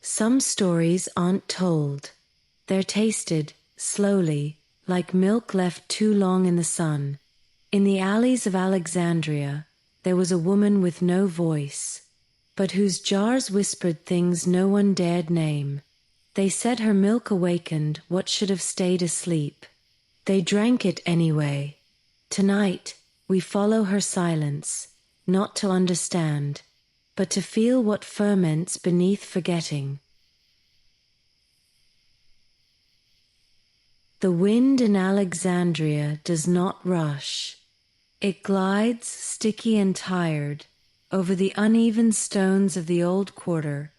Some stories aren't told. They're tasted, slowly, like milk left too long in the sun. In the alleys of Alexandria, there was a woman with no voice, but whose jars whispered things no one dared name. They said her milk awakened what should have stayed asleep. They drank it anyway. Tonight, we follow her silence, not to understand, but to feel what ferments beneath forgetting. The wind in Alexandria does not rush. It glides, sticky and tired, over the uneven stones of the old quarter,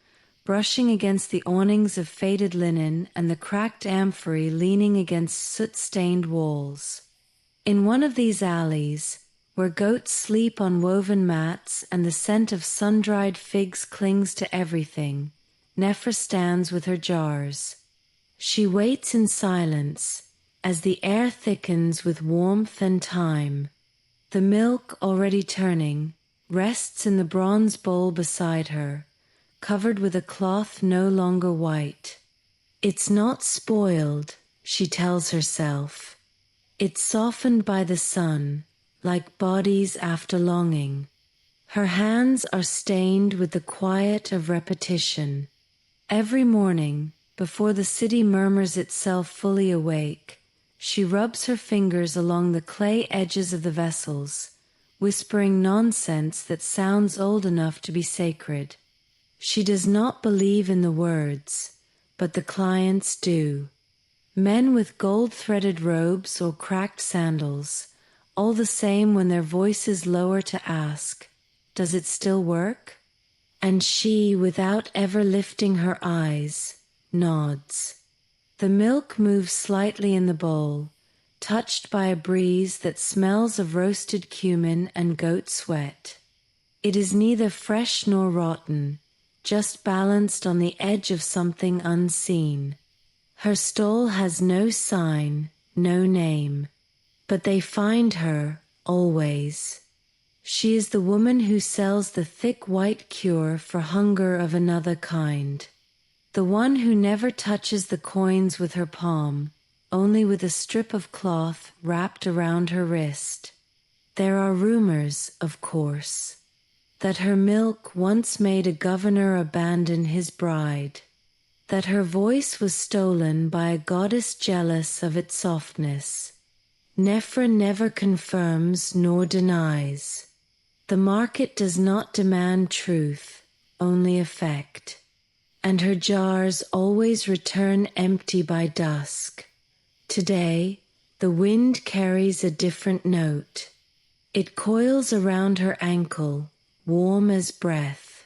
brushing against the awnings of faded linen and the cracked amphory leaning against soot-stained walls. In one of these alleys, where goats sleep on woven mats and the scent of sun-dried figs clings to everything, Nephra stands with her jars. She waits in silence, as the air thickens with warmth and time. The milk, already turning, rests in the bronze bowl beside her, covered with a cloth no longer white. It's not spoiled, she tells herself. It's softened by the sun, like bodies after longing. Her hands are stained with the quiet of repetition. Every morning, before the city murmurs itself fully awake, she rubs her fingers along the clay edges of the vessels, whispering nonsense that sounds old enough to be sacred. She does not believe in the words, but the clients do. Men with gold-threaded robes or cracked sandals, all the same when their voices lower to ask, "Does it still work?" And she, without ever lifting her eyes, nods. The milk moves slightly in the bowl, touched by a breeze that smells of roasted cumin and goat sweat. It is neither fresh nor rotten, just balanced on the edge of something unseen. Her stall has no sign, no name, but they find her, always. She is the woman who sells the thick white cure for hunger of another kind. The one who never touches the coins with her palm, only with a strip of cloth wrapped around her wrist. There are rumors, of course, that her milk once made a governor abandon his bride, that her voice was stolen by a goddess jealous of its softness. Nephra never confirms nor denies. The market does not demand truth, only effect, and her jars always return empty by dusk. Today, the wind carries a different note. It coils around her ankle, warm as breath.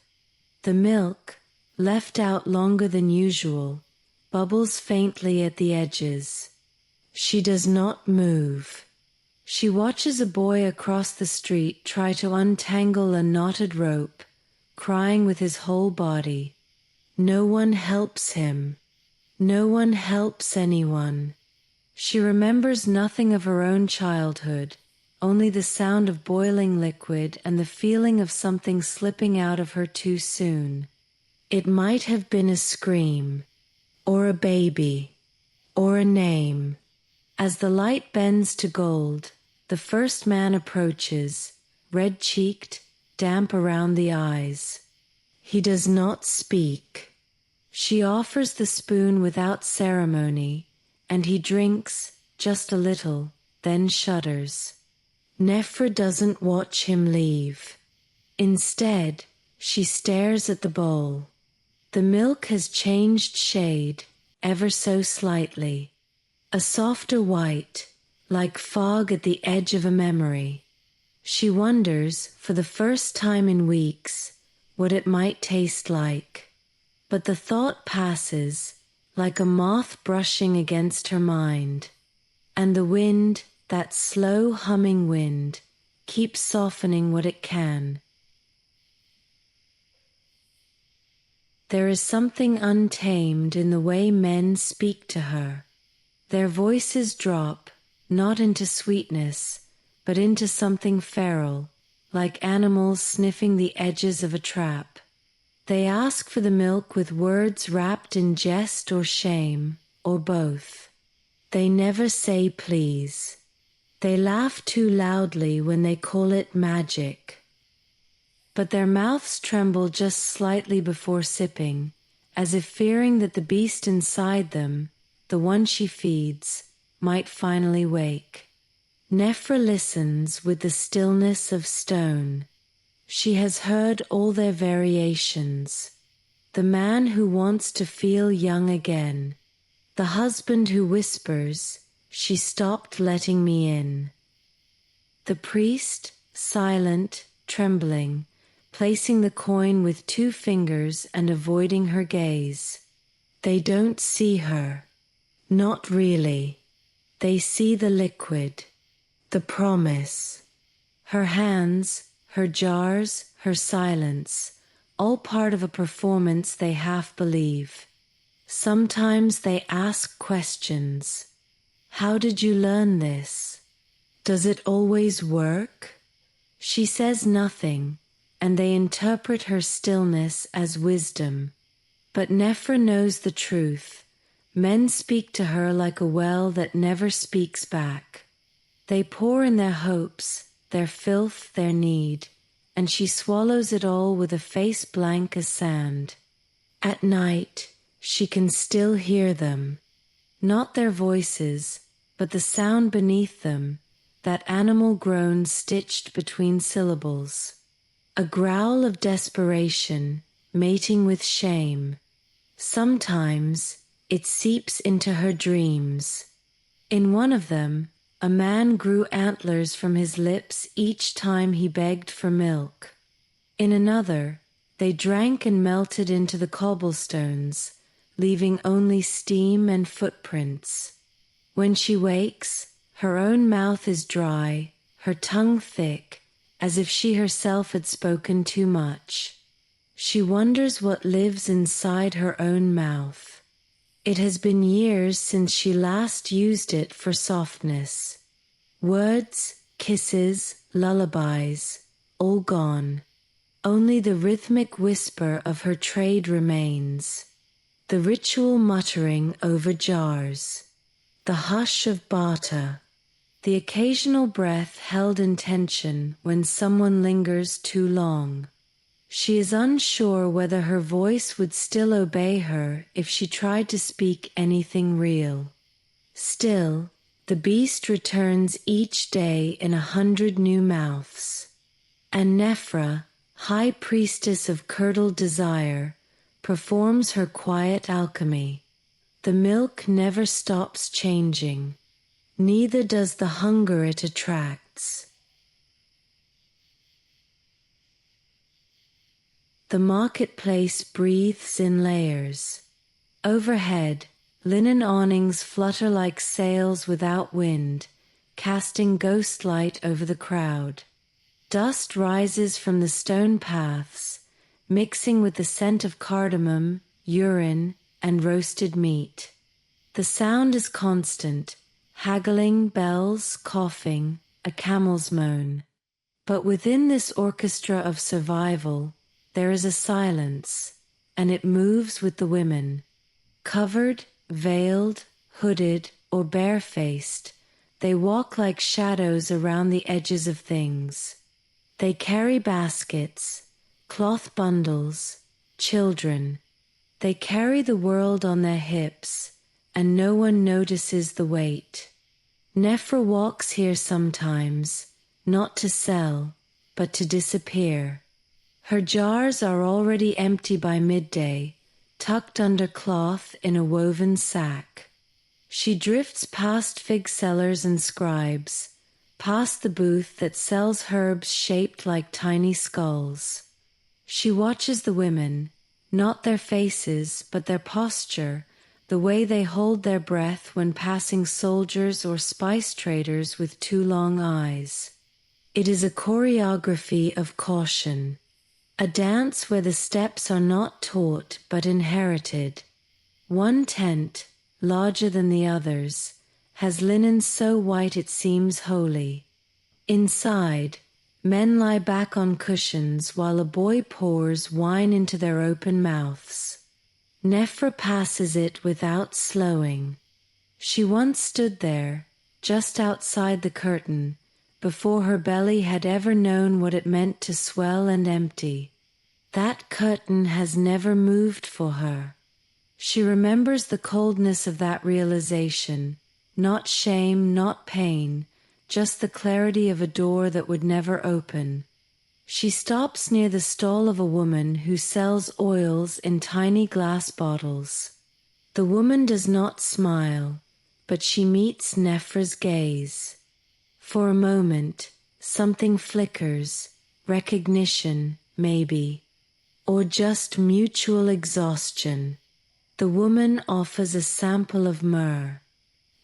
The milk, left out longer than usual, bubbles faintly at the edges. She does not move. She watches a boy across the street try to untangle a knotted rope, crying with his whole body. No one helps him. No one helps anyone. She remembers nothing of her own childhood, only the sound of boiling liquid and the feeling of something slipping out of her too soon. It might have been a scream, or a baby, or a name. As the light bends to gold, the first man approaches, red-cheeked, damp around the eyes. He does not speak. She offers the spoon without ceremony, and he drinks just a little, then shudders. Nephra doesn't watch him leave. Instead, she stares at the bowl. The milk has changed shade, ever so slightly. A softer white, like fog at the edge of a memory. She wonders, for the first time in weeks, what it might taste like. But the thought passes, like a moth brushing against her mind. And the wind, that slow humming wind, keeps softening what it can. There is something untamed in the way men speak to her. Their voices drop, not into sweetness, but into something feral, like animals sniffing the edges of a trap. They ask for the milk with words wrapped in jest or shame, or both. They never say please. They laugh too loudly when they call it magic. But their mouths tremble just slightly before sipping, as if fearing that the beast inside them, the one she feeds, might finally wake. Nephra listens with the stillness of stone. She has heard all their variations. The man who wants to feel young again. The husband who whispers, "She stopped letting me in." The priest, silent, trembling, placing the coin with 2 fingers and avoiding her gaze. They don't see her. Not really. They see the liquid, the promise. Her hands, her jars, her silence, all part of a performance they half believe. Sometimes they ask questions. How did you learn this? Does it always work? She says nothing, and they interpret her stillness as wisdom. But Nephra knows the truth. Men speak to her like a well that never speaks back. They pour in their hopes, their filth, their need, and she swallows it all with a face blank as sand. At night, she can still hear them. Not their voices, but the sound beneath them, that animal groan stitched between syllables. A growl of desperation, mating with shame. Sometimes it seeps into her dreams. In one of them, a man grew antlers from his lips each time he begged for milk. In another, they drank and melted into the cobblestones, leaving only steam and footprints. When she wakes, her own mouth is dry, her tongue thick, as if she herself had spoken too much. She wonders what lives inside her own mouth. It has been years since she last used it for softness. Words, kisses, lullabies, all gone. Only the rhythmic whisper of her trade remains. The ritual muttering over jars. The hush of barter. The occasional breath held in tension when someone lingers too long. She is unsure whether her voice would still obey her if she tried to speak anything real. Still, the beast returns each day in 100 new mouths. And Nephra, high priestess of curdled desire, performs her quiet alchemy. The milk never stops changing. Neither does the hunger it attracts. The marketplace breathes in layers. Overhead, linen awnings flutter like sails without wind, casting ghost light over the crowd. Dust rises from the stone paths, mixing with the scent of cardamom, urine, and roasted meat. The sound is constant, haggling, bells, coughing, a camel's moan. But within this orchestra of survival, there is a silence, and it moves with the women. Covered, veiled, hooded, or barefaced, they walk like shadows around the edges of things. They carry baskets, cloth bundles, children. They carry the world on their hips, and no one notices the weight. Nephra walks here sometimes, not to sell, but to disappear. Her jars are already empty by midday, tucked under cloth in a woven sack. She drifts past fig sellers and scribes, past the booth that sells herbs shaped like tiny skulls. She watches the women, not their faces, but their posture, the way they hold their breath when passing soldiers or spice traders with too long eyes. It is a choreography of caution, a dance where the steps are not taught but inherited. One tent, larger than the others, has linen so white it seems holy. Inside, Men lie back on cushions while a boy pours wine into their open mouths. Nephra passes it without slowing. She once stood there, just outside the curtain, before her belly had ever known what it meant to swell and empty. That curtain has never moved for her. She remembers the coldness of that realization, not shame, not pain, just the clarity of a door that would never open. She stops near the stall of a woman who sells oils in tiny glass bottles. The woman does not smile, but she meets Nephra's gaze. For a moment, something flickers, recognition, maybe, or just mutual exhaustion. The woman offers a sample of myrrh.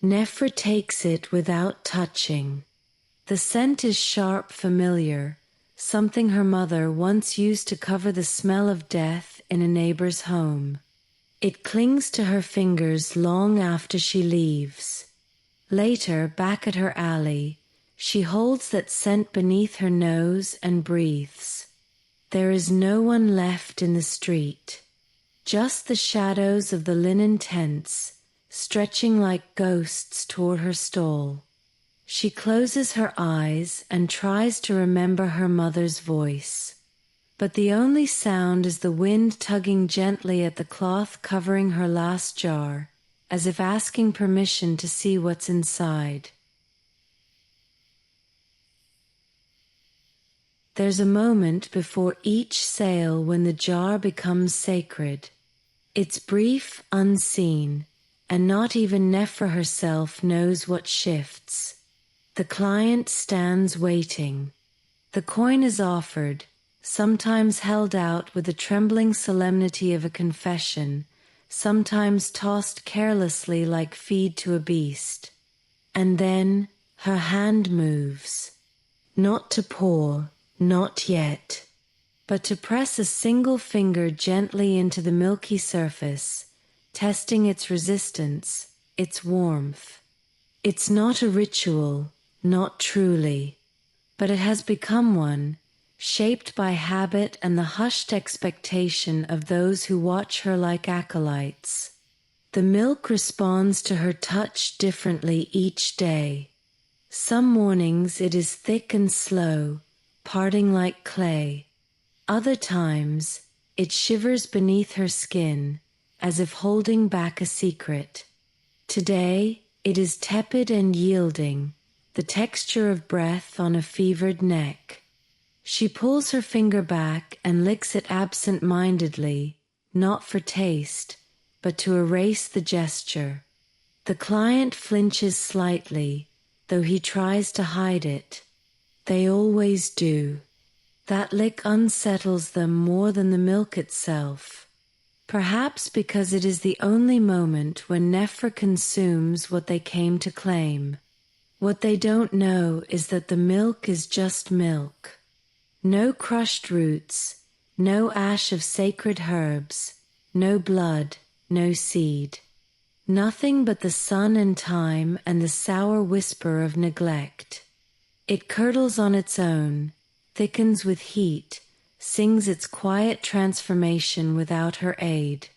Nephra takes it without touching. The scent is sharp, familiar, something her mother once used to cover the smell of death in a neighbor's home. It clings to her fingers long after she leaves. Later, back at her alley, she holds that scent beneath her nose and breathes. There is no one left in the street. Just the shadows of the linen tents, stretching like ghosts toward her stall. She closes her eyes and tries to remember her mother's voice. But the only sound is the wind tugging gently at the cloth covering her last jar, as if asking permission to see what's inside. There's a moment before each sale when the jar becomes sacred. It's brief, unseen, and not even Nephra herself knows what shifts. The client stands waiting. The coin is offered, sometimes held out with the trembling solemnity of a confession, sometimes tossed carelessly like feed to a beast. And then her hand moves. Not to pour, not yet, but to press a single finger gently into the milky surface, testing its resistance, its warmth. It's not a ritual, not truly, but it has become one, shaped by habit and the hushed expectation of those who watch her like acolytes. The milk responds to her touch differently each day. Some mornings it is thick and slow, parting like clay. Other times, it shivers beneath her skin, as if holding back a secret. Today, it is tepid and yielding, the texture of breath on a fevered neck. She pulls her finger back and licks it absent-mindedly, not for taste, but to erase the gesture. The client flinches slightly, though he tries to hide it. They always do. That lick unsettles them more than the milk itself. Perhaps because it is the only moment when Nephra consumes what they came to claim. What they don't know is that the milk is just milk. No crushed roots, no ash of sacred herbs, no blood, no seed. Nothing but the sun and time and the sour whisper of neglect. It curdles on its own, thickens with heat, sings its quiet transformation without her aid.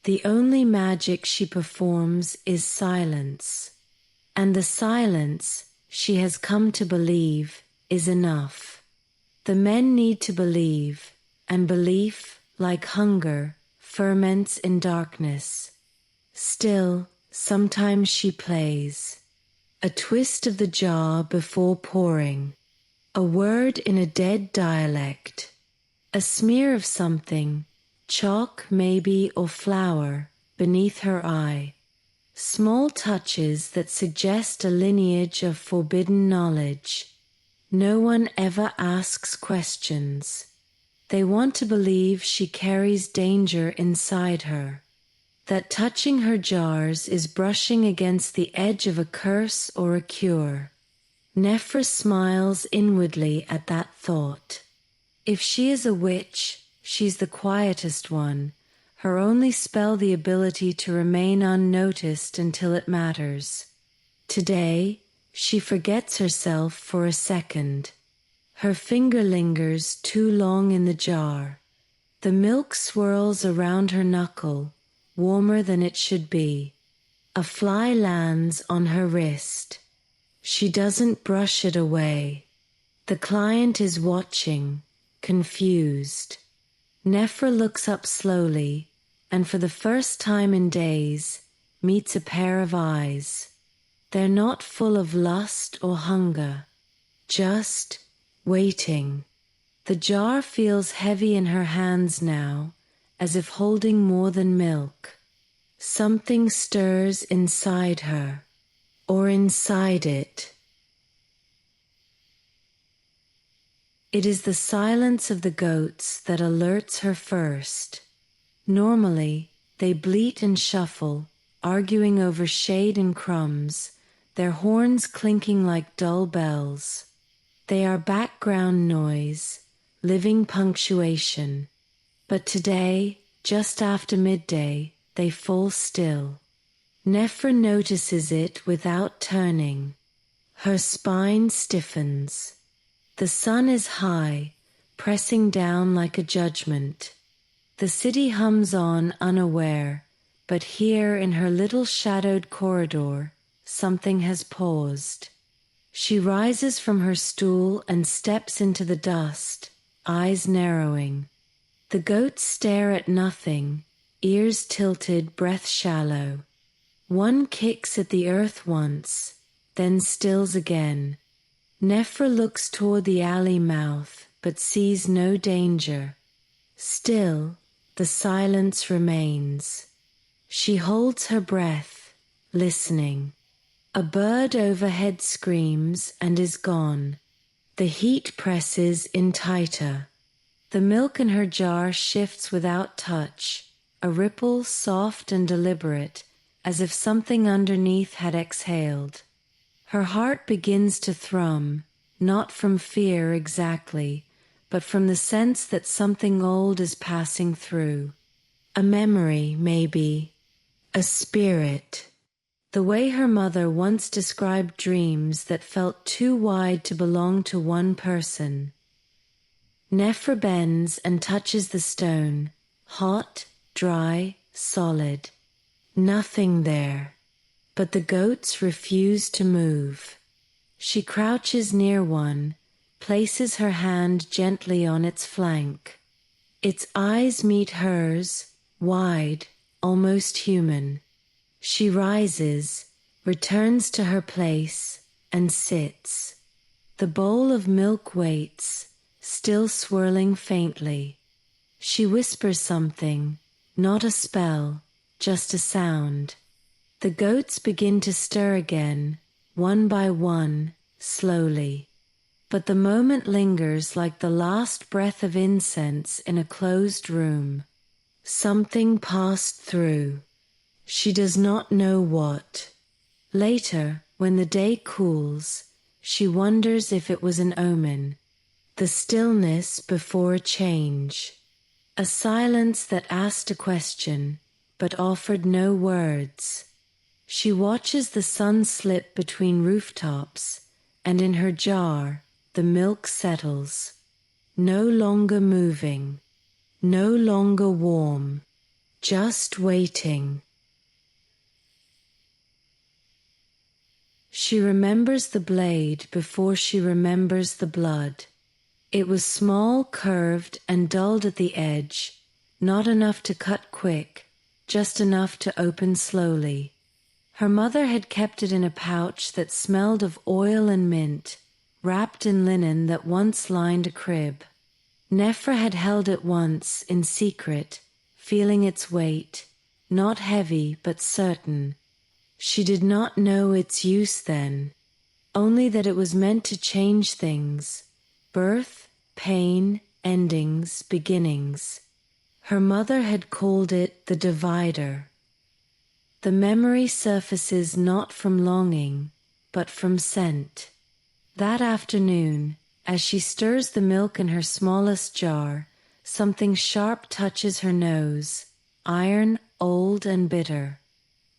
The only magic she performs is silence. And the silence, she has come to believe, is enough. The men need to believe, and belief, like hunger, ferments in darkness. Still, sometimes she plays. A twist of the jar before pouring. A word in a dead dialect. A smear of something, chalk maybe or flour, beneath her eye. Small touches that suggest a lineage of forbidden knowledge. No one ever asks questions. They want to believe she carries danger inside her. That touching her jars is brushing against the edge of a curse or a cure. Nephra smiles inwardly at that thought. If she is a witch, she's the quietest one, her only spell the ability to remain unnoticed until it matters. Today, she forgets herself for a second. Her finger lingers too long in the jar. The milk swirls around her knuckle, warmer than it should be. A fly lands on her wrist. She doesn't brush it away. The client is watching, confused. Nephra looks up slowly, and for the first time in days, meets a pair of eyes. They're not full of lust or hunger, just waiting. The jar feels heavy in her hands now, as if holding more than milk. Something stirs inside her, or inside it. It is the silence of the goats that alerts her first. Normally, they bleat and shuffle, arguing over shade and crumbs, their horns clinking like dull bells. They are background noise, living punctuation. But today, just after midday, they fall still. Nephra notices it without turning. Her spine stiffens. The sun is high, pressing down like a judgment. The city hums on unaware, but here in her little shadowed corridor, something has paused. She rises from her stool and steps into the dust, eyes narrowing. The goats stare at nothing, ears tilted, breath shallow. One kicks at the earth once, then stills again. Nephra looks toward the alley mouth, but sees no danger. Still, the silence remains. She holds her breath, listening. A bird overhead screams and is gone. The heat presses in tighter. The milk in her jar shifts without touch, a ripple soft and deliberate, as if something underneath had exhaled. Her heart begins to thrum, not from fear exactly, but from the sense that something old is passing through. A memory, maybe. A spirit. The way her mother once described dreams that felt too wide to belong to one person. Nephra bends and touches the stone, hot, dry, solid. Nothing there. But the goats refuse to move. She crouches near one, places her hand gently on its flank. Its eyes meet hers, wide, almost human. She rises, returns to her place, and sits. The bowl of milk waits, still swirling faintly. She whispers something, not a spell, just a sound. The goats begin to stir again, one by one, slowly. But the moment lingers like the last breath of incense in a closed room. Something passed through. She does not know what. Later, when the day cools, she wonders if it was an omen. The stillness before a change. A silence that asked a question, but offered no words. She watches the sun slip between rooftops, and in her jar, the milk settles. No longer moving. No longer warm. Just waiting. She remembers the blade before she remembers the blood. It was small, curved, and dulled at the edge, not enough to cut quick, just enough to open slowly. Her mother had kept it in a pouch that smelled of oil and mint, wrapped in linen that once lined a crib. Nephra had held it once, in secret, feeling its weight, not heavy but certain. She did not know its use then, only that it was meant to change things, birth, pain, endings, beginnings. Her mother had called it the divider. The memory surfaces not from longing, but from scent. That afternoon, as she stirs the milk in her smallest jar, something sharp touches her nose, iron, old and bitter.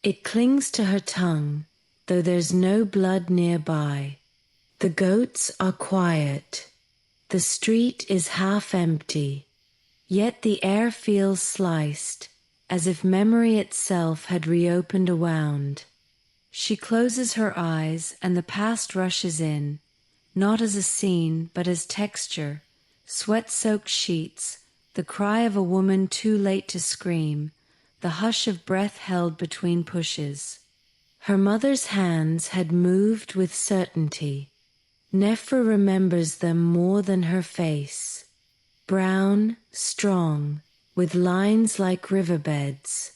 It clings to her tongue, though there's no blood nearby. The goats are quiet. The street is half empty, yet the air feels sliced, as if memory itself had reopened a wound. She closes her eyes and the past rushes in, not as a scene but as texture, sweat-soaked sheets, the cry of a woman too late to scream, the hush of breath held between pushes. Her mother's hands had moved with certainty. Nephra remembers them more than her face. Brown, strong, with lines like riverbeds.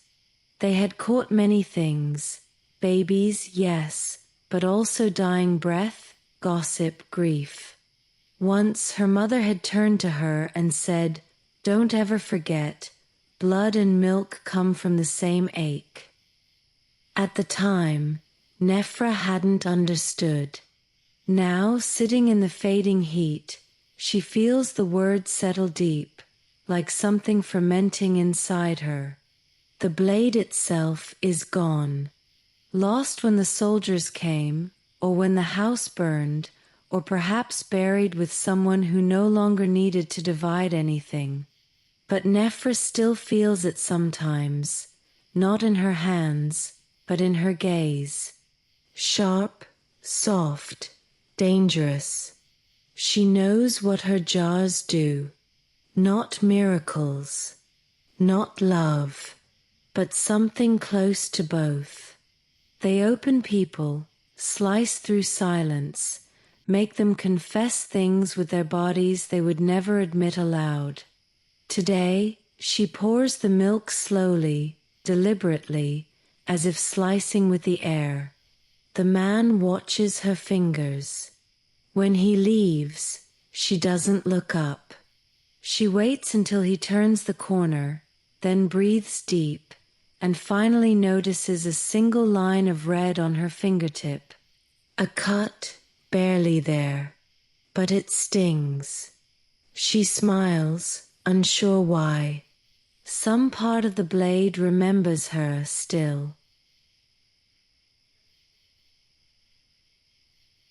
They had caught many things. Babies, yes, but also dying breath, gossip, grief. Once her mother had turned to her and said, "Don't ever forget, blood and milk come from the same ache." At the time, Nephra hadn't understood. Now, sitting in the fading heat, she feels the words settle deep, like something fermenting inside her. The blade itself is gone. Lost when the soldiers came, or when the house burned, or perhaps buried with someone who no longer needed to divide anything. But Nephra still feels it sometimes, not in her hands, but in her gaze. Sharp, soft, dangerous. She knows what her jars do. Not miracles, not love, but something close to both. They open people, slice through silence, make them confess things with their bodies they would never admit aloud. Today, she pours the milk slowly, deliberately, as if slicing with the air. The man watches her fingers. When he leaves, she doesn't look up. She waits until he turns the corner, then breathes deep, and finally notices a single line of red on her fingertip. A cut, barely there, but it stings. She smiles, unsure why. Some part of the blade remembers her still.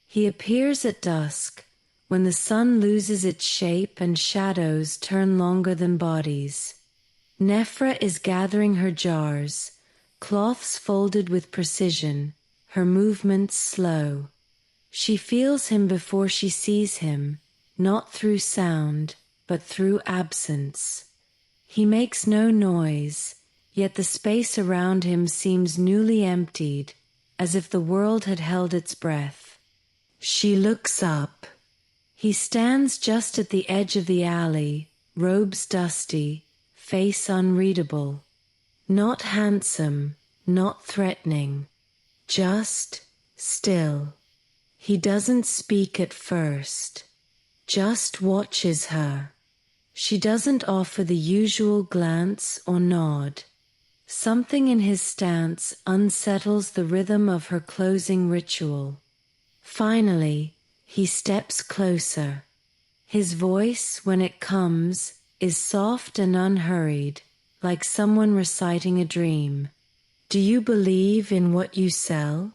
He appears at dusk, when the sun loses its shape and shadows turn longer than bodies. Nephra is gathering her jars, cloths folded with precision, her movements slow. She feels him before she sees him, not through sound, but through absence. He makes no noise, yet the space around him seems newly emptied, as if the world had held its breath. She looks up. He stands just at the edge of the alley, robes dusty, face unreadable. Not handsome, not threatening, just still. He doesn't speak at first, just watches her. She doesn't offer the usual glance or nod. Something in his stance unsettles the rhythm of her closing ritual. Finally, he steps closer. His voice, when it comes, is soft and unhurried, like someone reciting a dream. "Do you believe in what you sell?"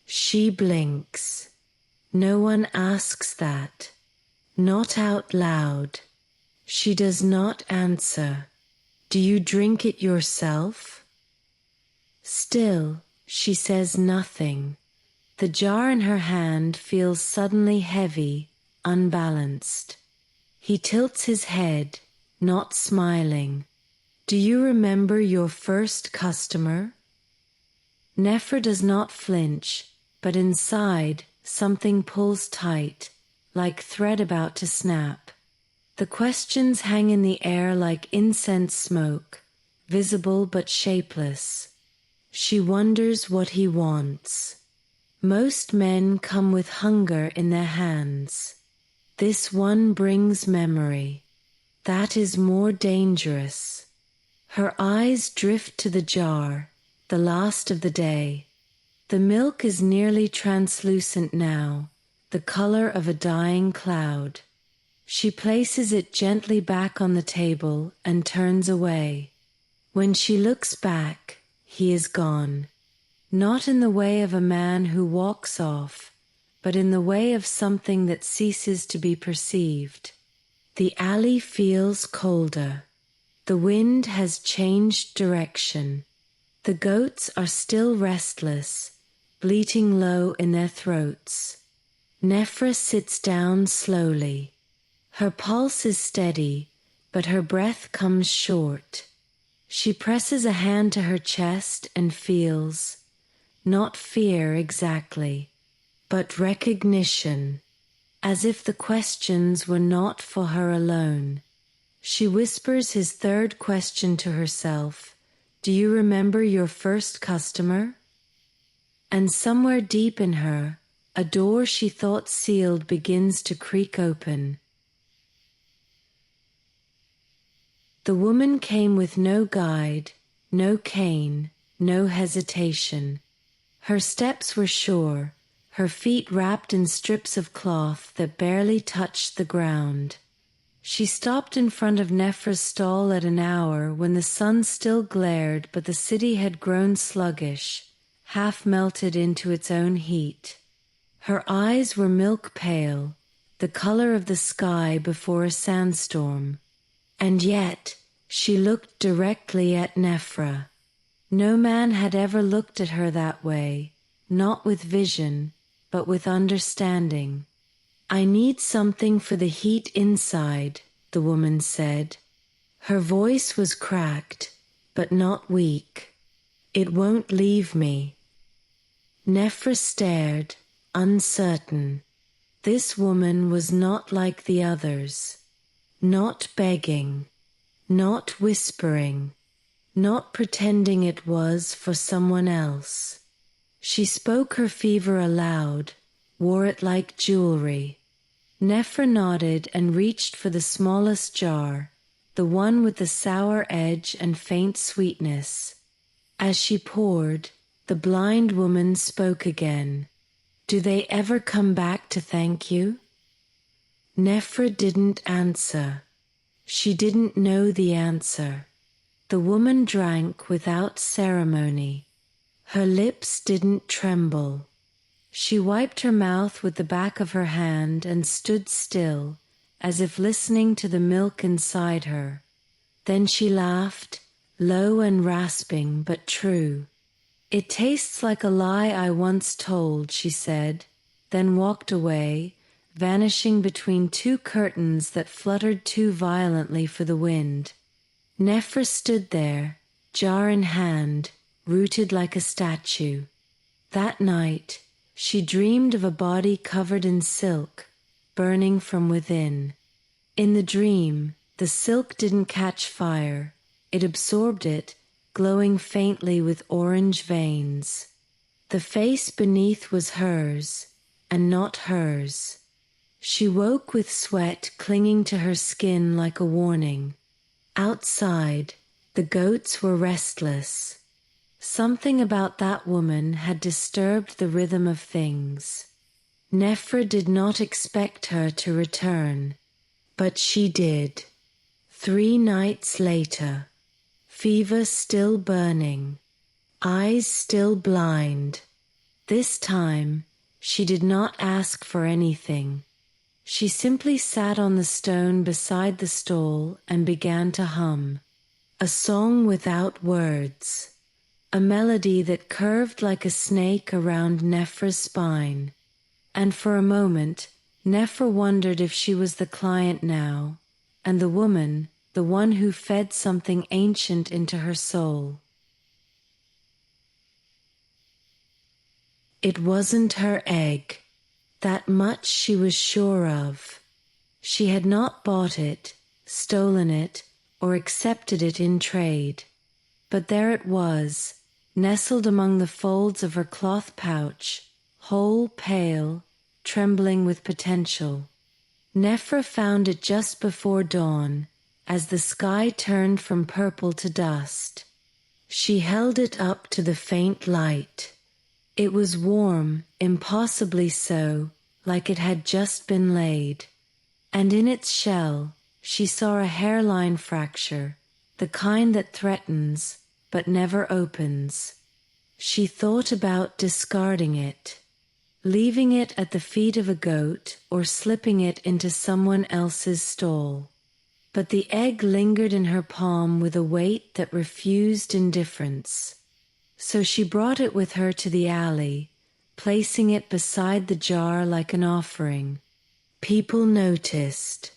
She blinks. No one asks that. Not out loud. She does not answer. "Do you drink it yourself?" Still, she says nothing. The jar in her hand feels suddenly heavy, unbalanced. He tilts his head, not smiling. "Do you remember your first customer?" Nephra does not flinch, but inside, something pulls tight, like thread about to snap. The questions hang in the air like incense smoke, visible but shapeless. She wonders what he wants. Most men come with hunger in their hands. This one brings memory. That is more dangerous. Her eyes drift to the jar, the last of the day. The milk is nearly translucent now, the color of a dying cloud. She places it gently back on the table and turns away. When she looks back, he is gone. Not in the way of a man who walks off, but in the way of something that ceases to be perceived. The alley feels colder. The wind has changed direction. The goats are still restless, bleating low in their throats. Nephra sits down slowly. Her pulse is steady, but her breath comes short. She presses a hand to her chest and feels, not fear exactly, but recognition, as if the questions were not for her alone. She whispers his third question to herself, "Do you remember your first customer?" And somewhere deep in her, a door she thought sealed begins to creak open. The woman came with no guide, no cane, no hesitation. Her steps were sure, her feet wrapped in strips of cloth that barely touched the ground. She stopped in front of Nephra's stall at an hour when the sun still glared, but the city had grown sluggish, half melted into its own heat. Her eyes were milk pale, the color of the sky before a sandstorm. And yet, she looked directly at Nephra. No man had ever looked at her that way, not with vision, but with understanding. "I need something for the heat inside," the woman said. Her voice was cracked, but not weak. "It won't leave me." Nephra stared, uncertain. This woman was not like the others. Not begging, not whispering, not pretending it was for someone else. She spoke her fever aloud, wore it like jewelry. Nephra nodded and reached for the smallest jar, the one with the sour edge and faint sweetness. As she poured, the blind woman spoke again. "Do they ever come back to thank you?" Nephra didn't answer. She didn't know the answer. The woman drank without ceremony. Her lips didn't tremble. She wiped her mouth with the back of her hand and stood still, as if listening to the milk inside her. Then she laughed, low and rasping but true. "It tastes like a lie I once told," she said, then walked away, vanishing between two curtains that fluttered too violently for the wind. Nephra stood there, jar in hand, rooted like a statue. That night, she dreamed of a body covered in silk, burning from within. In the dream, the silk didn't catch fire. It absorbed it, glowing faintly with orange veins. The face beneath was hers, and not hers. She woke with sweat clinging to her skin like a warning. Outside, the goats were restless. Something about that woman had disturbed the rhythm of things. Nephra did not expect her to return, but she did. 3 nights later, fever still burning, eyes still blind. This time, she did not ask for anything. She simply sat on the stone beside the stall and began to hum. A song without words. A melody that curved like a snake around Nephra's spine. And for a moment, Nephra wondered if she was the client now, and the woman, the one who fed something ancient into her soul. It wasn't her egg. That much she was sure of. She had not bought it, stolen it, or accepted it in trade. But there it was, nestled among the folds of her cloth pouch, whole, pale, trembling with potential. Nephra found it just before dawn, as the sky turned from purple to dust. She held it up to the faint light. It was warm, impossibly so, like it had just been laid. And in its shell, she saw a hairline fracture, the kind that threatens, but never opens. She thought about discarding it. leaving it at the feet of a goat or slipping it into someone else's stall. But the egg lingered in her palm with a weight that refused indifference. So she brought it with her to the alley, placing it beside the jar like an offering. People noticed.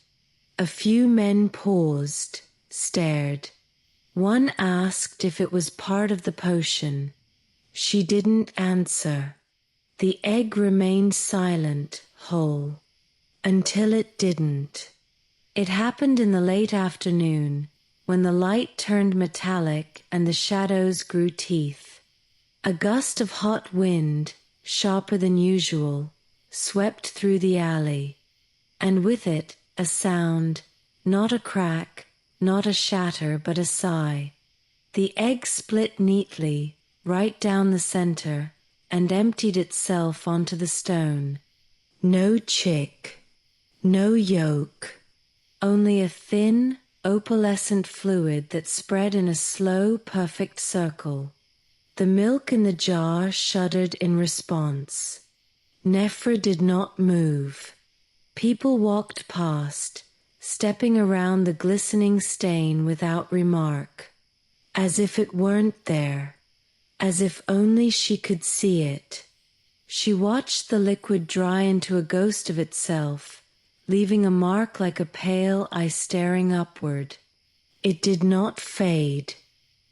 A few men paused, stared. One asked if it was part of the potion. She didn't answer. The egg remained silent, whole, until it didn't. It happened in the late afternoon, when the light turned metallic and the shadows grew teeth. A gust of hot wind, sharper than usual, swept through the alley, and with it a sound, not a crack, not a shatter, but a sigh. The egg split neatly, right down the center, and emptied itself onto the stone. No chick, no yolk, only a thin, opalescent fluid that spread in a slow, perfect circle. The milk in the jar shuddered in response. Nephra did not move. People walked past, stepping around the glistening stain without remark, as if it weren't there, as if only she could see it. She watched the liquid dry into a ghost of itself, leaving a mark like a pale eye staring upward. It did not fade.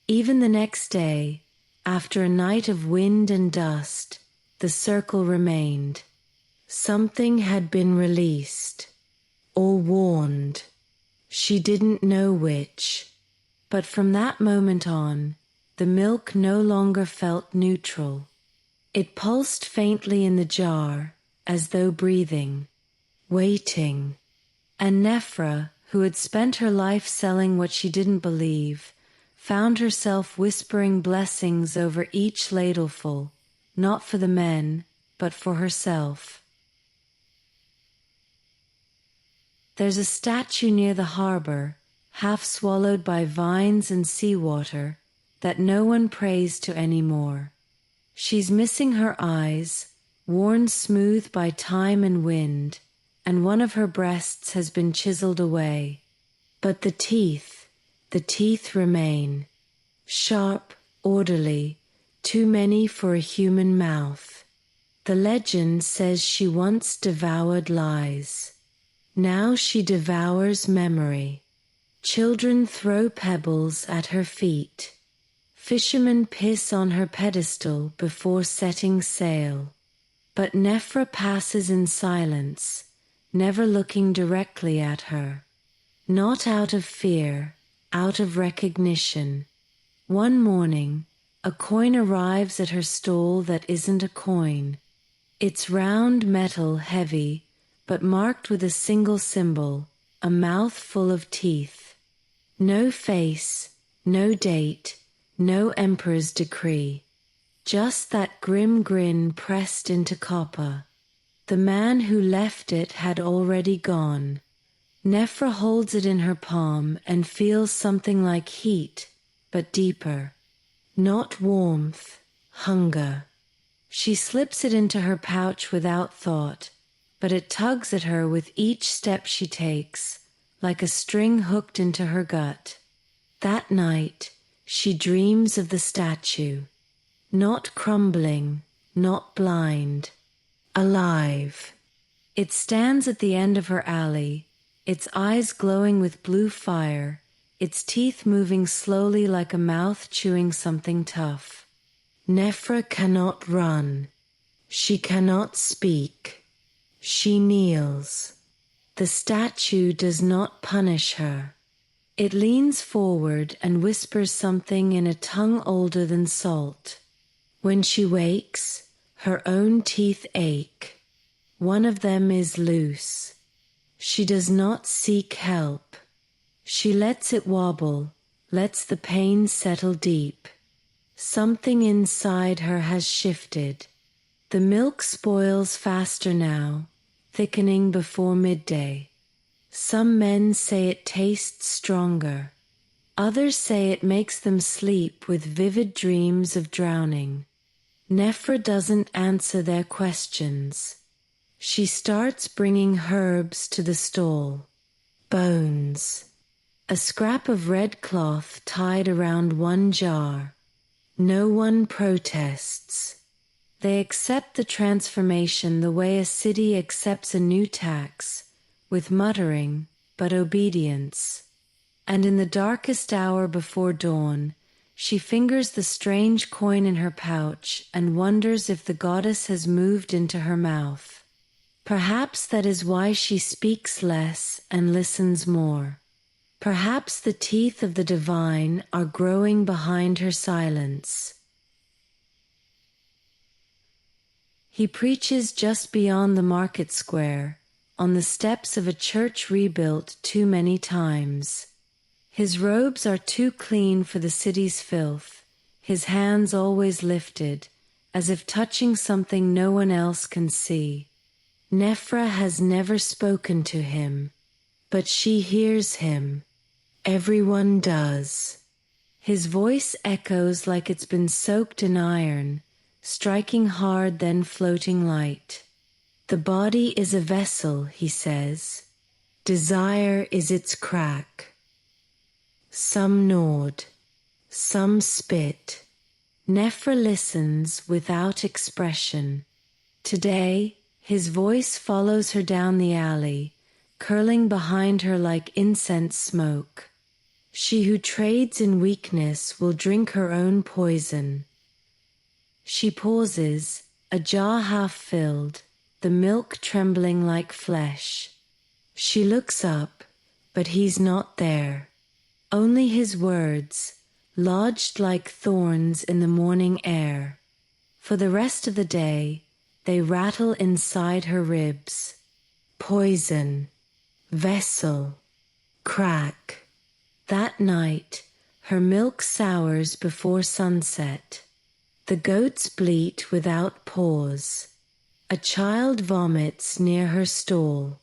Even the next day, after a night of wind and dust, the circle remained. Something had been released, or warned. She didn't know which. But from that moment on, the milk no longer felt neutral. It pulsed faintly in the jar, as though breathing, waiting. And Nephra, who had spent her life selling what she didn't believe, found herself whispering blessings over each ladleful, not for the men, but for herself. There's a statue near the harbor, half swallowed by vines and seawater, that no one prays to anymore. She's missing her eyes, worn smooth by time and wind, and one of her breasts has been chiseled away. But the teeth remain. Sharp, orderly, too many for a human mouth. The legend says she once devoured lies. Now she devours memory. Children throw pebbles at her feet. Fishermen piss on her pedestal before setting sail. But Nephra passes in silence, never looking directly at her. Not out of fear, out of recognition. One morning, a coin arrives at her stall that isn't a coin. It's round metal, heavy, but marked with a single symbol, a mouth full of teeth. No face, no date, no emperor's decree. Just that grim grin pressed into copper. The man who left it had already gone. Nephra holds it in her palm and feels something like heat, but deeper. Not warmth, hunger. She slips it into her pouch without thought, but it tugs at her with each step she takes, like a string hooked into her gut. That night, she dreams of the statue. Not crumbling, not blind. Alive. It stands at the end of her alley, its eyes glowing with blue fire, its teeth moving slowly like a mouth chewing something tough. Nephra cannot run. She cannot speak. She kneels. The statue does not punish her. It leans forward and whispers something in a tongue older than salt. When she wakes, her own teeth ache. One of them is loose. She does not seek help. She lets it wobble, lets the pain settle deep. Something inside her has shifted. The milk spoils faster now, thickening before midday. Some men say it tastes stronger. Others say it makes them sleep with vivid dreams of drowning. Nephra doesn't answer their questions. She starts bringing herbs to the stall. Bones. A scrap of red cloth tied around one jar. No one protests. They accept the transformation the way a city accepts a new tax, with muttering, but obedience. And in the darkest hour before dawn, she fingers the strange coin in her pouch and wonders if the goddess has moved into her mouth. Perhaps that is why she speaks less and listens more. Perhaps the teeth of the divine are growing behind her silence. He preaches just beyond the market square, on the steps of a church rebuilt too many times. His robes are too clean for the city's filth, his hands always lifted, as if touching something no one else can see. Nephra has never spoken to him, but she hears him. Everyone does. His voice echoes like it's been soaked in iron, striking hard then floating light. The body is a vessel, he says. Desire is its crack. Some nod. Some spit. Nephra listens without expression. Today, his voice follows her down the alley, curling behind her like incense smoke. She who trades in weakness will drink her own poison. She pauses, a jar half filled, the milk trembling like flesh. She looks up, but he's not there. Only his words, lodged like thorns in the morning air. For the rest of the day, they rattle inside her ribs. Poison, vessel, crack. That night, her milk sours before sunset. The goats bleat without pause. A child vomits near her stall.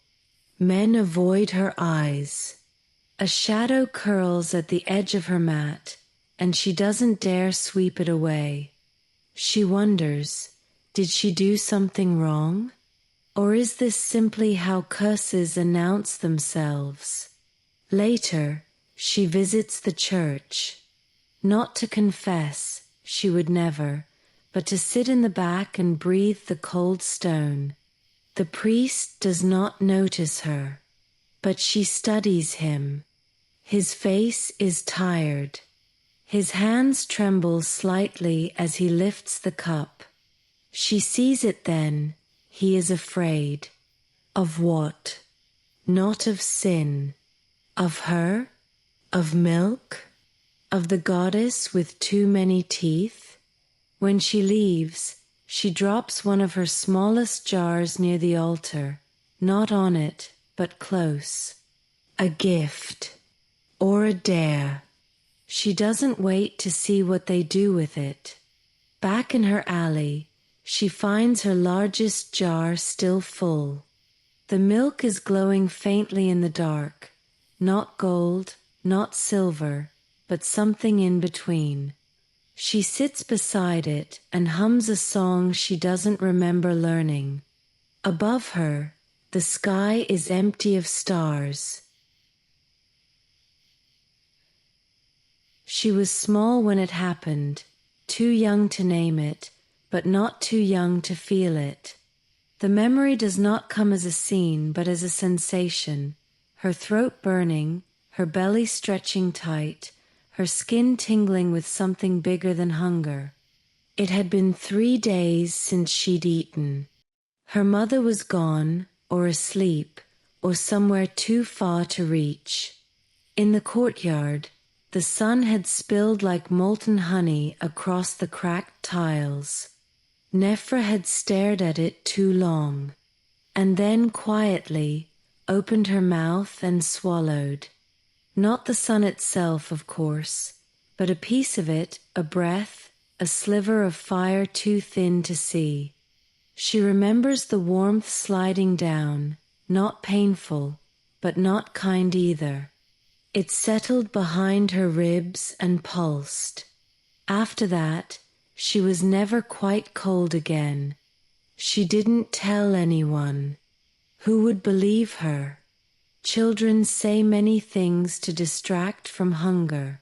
Men avoid her eyes. A shadow curls at the edge of her mat, and she doesn't dare sweep it away. She wonders, did she do something wrong? Or is this simply how curses announce themselves? Later, she visits the church. Not to confess, she would never, but to sit in the back and breathe the cold stone. The priest does not notice her, but she studies him. His face is tired. His hands tremble slightly as he lifts the cup. She sees it then. He is afraid. Of what? Not of sin. Of her? Of milk? Of the goddess with too many teeth? When she leaves, she drops one of her smallest jars near the altar, not on it, but close. A gift. Or a dare. She doesn't wait to see what they do with it. Back in her alley, she finds her largest jar still full. The milk is glowing faintly in the dark, not gold, not silver, but something in between. She sits beside it and hums a song she doesn't remember learning. Above her, the sky is empty of stars. She was small when it happened, too young to name it, but not too young to feel it. The memory does not come as a scene, but as a sensation, her throat burning, her belly stretching tight, her skin tingling with something bigger than hunger. It had been 3 days since she'd eaten. Her mother was gone, or asleep, or somewhere too far to reach. In the courtyard, the sun had spilled like molten honey across the cracked tiles. Nephra had stared at it too long, and then quietly opened her mouth and swallowed. Not the sun itself, of course, but a piece of it, a breath, a sliver of fire too thin to see. She remembers the warmth sliding down, not painful, but not kind either. It settled behind her ribs and pulsed. After that, She was never quite cold again. She didn't tell anyone. Who would believe her? Children say many things to distract from hunger,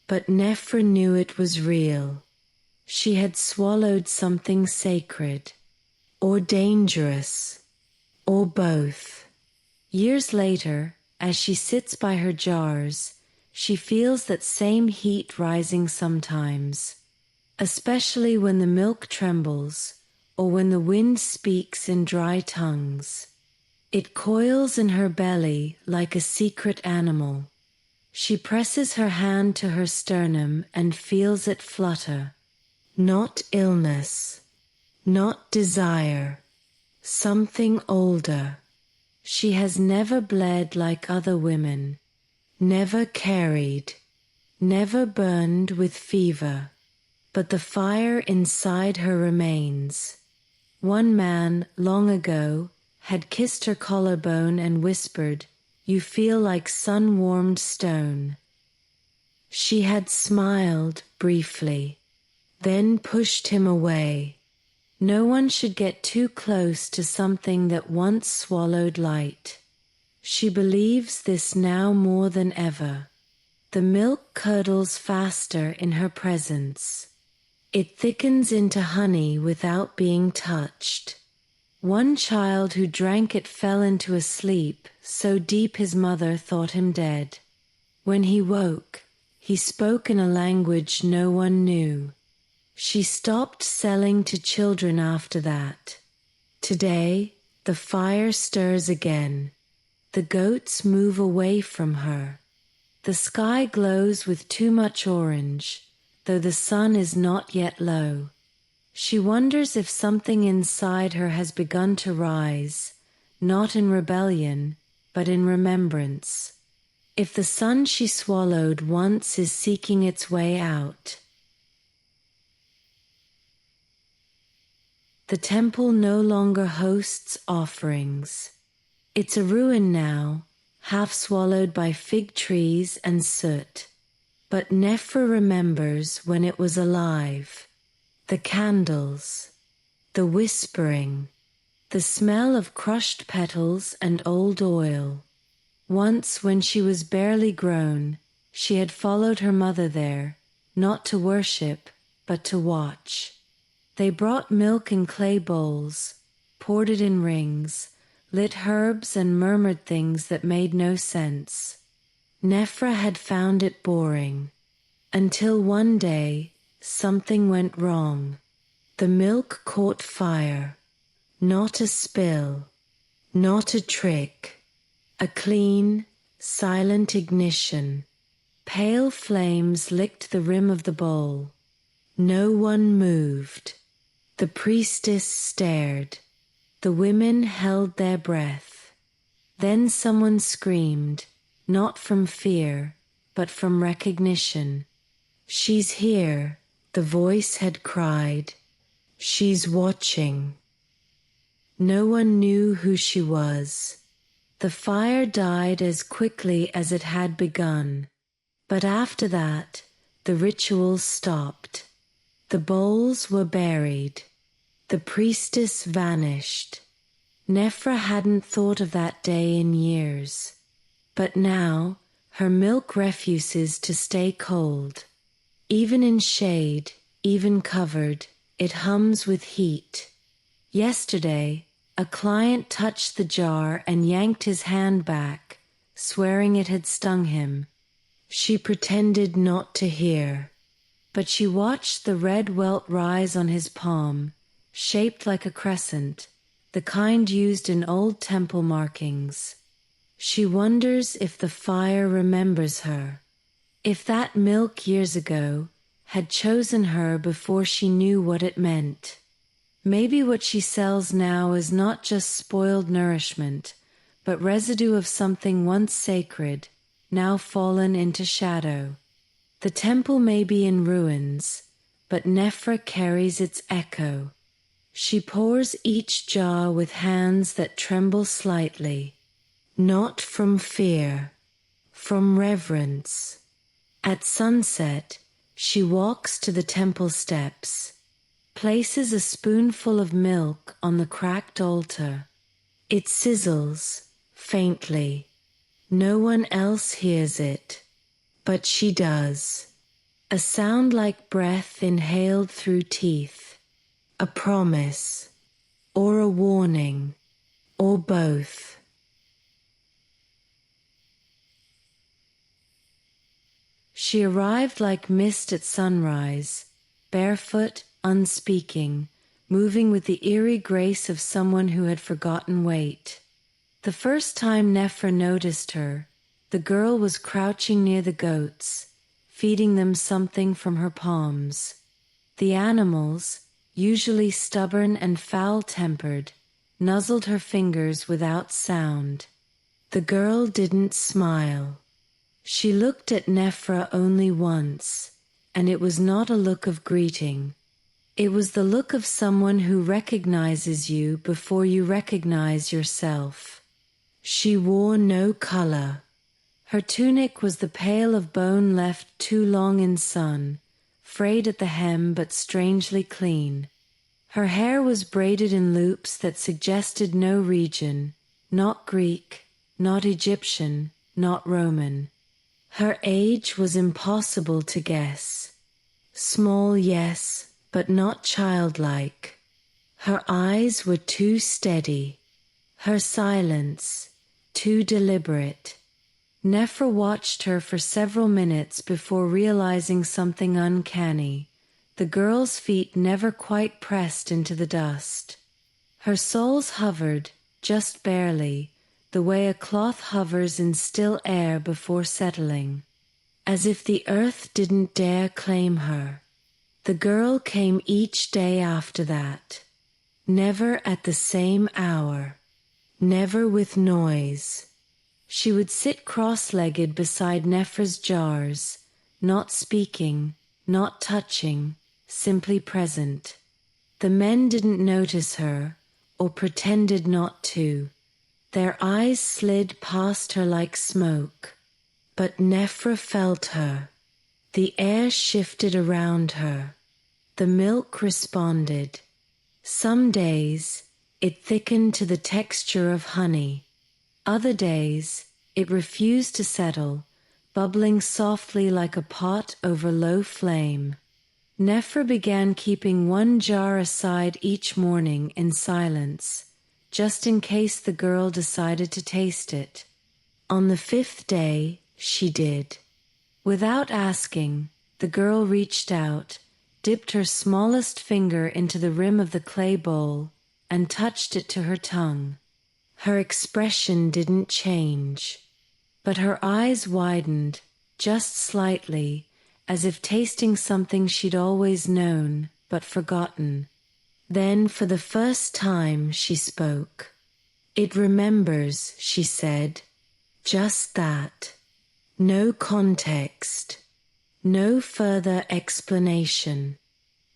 but Nephra knew it was real. She had swallowed something sacred, or dangerous, or both. Years later, as she sits by her jars, she feels that same heat rising sometimes, especially when the milk trembles or when the wind speaks in dry tongues. It coils in her belly like a secret animal. She presses her hand to her sternum and feels it flutter. Not illness, not desire, something older. She has never bled like other women, never carried, never burned with fever, but the fire inside her remains. One man, long ago, had kissed her collarbone and whispered, "You feel like sun-warmed stone." She had smiled briefly, then pushed him away. No one should get too close to something that once swallowed light. She believes this now more than ever. The milk curdles faster in her presence. It thickens into honey without being touched. One child who drank it fell into a sleep so deep his mother thought him dead. When he woke, he spoke in a language no one knew. She stopped selling to children after that. Today, the fire stirs again. The goats move away from her. The sky glows with too much orange, though the sun is not yet low. She wonders if something inside her has begun to rise, not in rebellion, but in remembrance. If the sun she swallowed once is seeking its way out. The temple no longer hosts offerings. It's a ruin now, half swallowed by fig trees and soot. But Nephra remembers when it was alive. The candles, the whispering, the smell of crushed petals and old oil. Once, when she was barely grown, she had followed her mother there, not to worship, but to watch. They brought milk in clay bowls, poured it in rings, lit herbs and murmured things that made no sense. Nephra had found it boring, until one day something went wrong. The milk caught fire. Not a spill, not a trick, a clean, silent ignition. Pale flames licked the rim of the bowl. No one moved. The priestess stared. The women held their breath. Then someone screamed, not from fear, but from recognition. "She's here," the voice had cried. "She's watching." No one knew who she was. The fire died as quickly as it had begun. But after that, the rituals stopped. The bowls were buried. The priestess vanished. Nephra hadn't thought of that day in years. But now, her milk refuses to stay cold. Even in shade, even covered, it hums with heat. Yesterday, a client touched the jar and yanked his hand back, swearing it had stung him. She pretended not to hear. But she watched the red welt rise on his palm, shaped like a crescent, the kind used in old temple markings. She wonders if the fire remembers her, if that milk years ago had chosen her before she knew what it meant. Maybe what she sells now is not just spoiled nourishment, but residue of something once sacred, now fallen into shadow. The temple may be in ruins, but Nephra carries its echo. She pours each jar with hands that tremble slightly, not from fear, from reverence. At sunset, She walks to the temple steps, places a spoonful of milk on the cracked altar. It sizzles, faintly. No one else hears it, but she does. A sound like breath inhaled through teeth. A promise, or a warning, or both. She arrived like mist at sunrise, barefoot, unspeaking, moving with the eerie grace of someone who had forgotten weight. The first time Nephra noticed her, the girl was crouching near the goats, feeding them something from her palms. The animals, usually stubborn and foul-tempered, nuzzled her fingers without sound. The girl didn't smile. She looked at Nephra only once, and it was not a look of greeting. It was the look of someone who recognizes you before you recognize yourself. She wore no color. Her tunic was the pale of bone left too long in sun, frayed at the hem but strangely clean. Her hair was braided in loops that suggested no region, not Greek, not Egyptian, not Roman. Her age was impossible to guess. Small, yes, but not childlike. Her eyes were too steady. Her silence, too deliberate. Nephra watched her for several minutes before realizing something uncanny. The girl's feet never quite pressed into the dust. Her soles hovered, just barely, the way a cloth hovers in still air before settling. As if the earth didn't dare claim her. The girl came each day after that. Never at the same hour. Never with noise. She would sit cross-legged beside Nephra's jars, not speaking, not touching, simply present. The men didn't notice her, or pretended not to. Their eyes slid past her like smoke. But Nephra felt her. The air shifted around her. The milk responded. Some days, it thickened to the texture of honey. Other days, it refused to settle, bubbling softly like a pot over low flame. Nephra began keeping one jar aside each morning in silence, just in case the girl decided to taste it. On the 5th day, she did. Without asking, the girl reached out, dipped her smallest finger into the rim of the clay bowl, and touched it to her tongue. Her expression didn't change, but her eyes widened, just slightly, as if tasting something she'd always known, but forgotten. Then, for the first time, she spoke. "It remembers," she said. Just that. No context. No further explanation.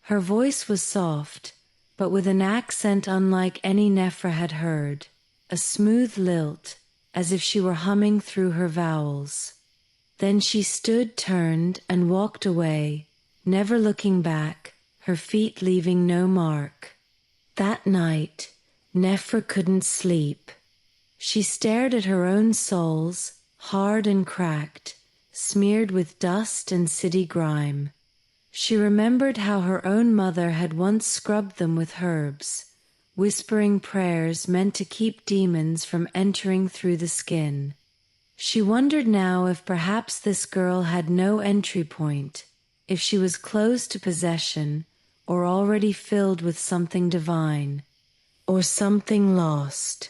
Her voice was soft, but with an accent unlike any Nephra had heard, a smooth lilt, as if she were humming through her vowels. Then she stood, turned, and walked away, never looking back, her feet leaving no mark. That night, Nephra couldn't sleep. She stared at her own soles, hard and cracked, smeared with dust and city grime. She remembered how her own mother had once scrubbed them with herbs, whispering prayers meant to keep demons from entering through the skin. She wondered now if perhaps this girl had no entry point, if she was closed to possession, or already filled with something divine, or something lost.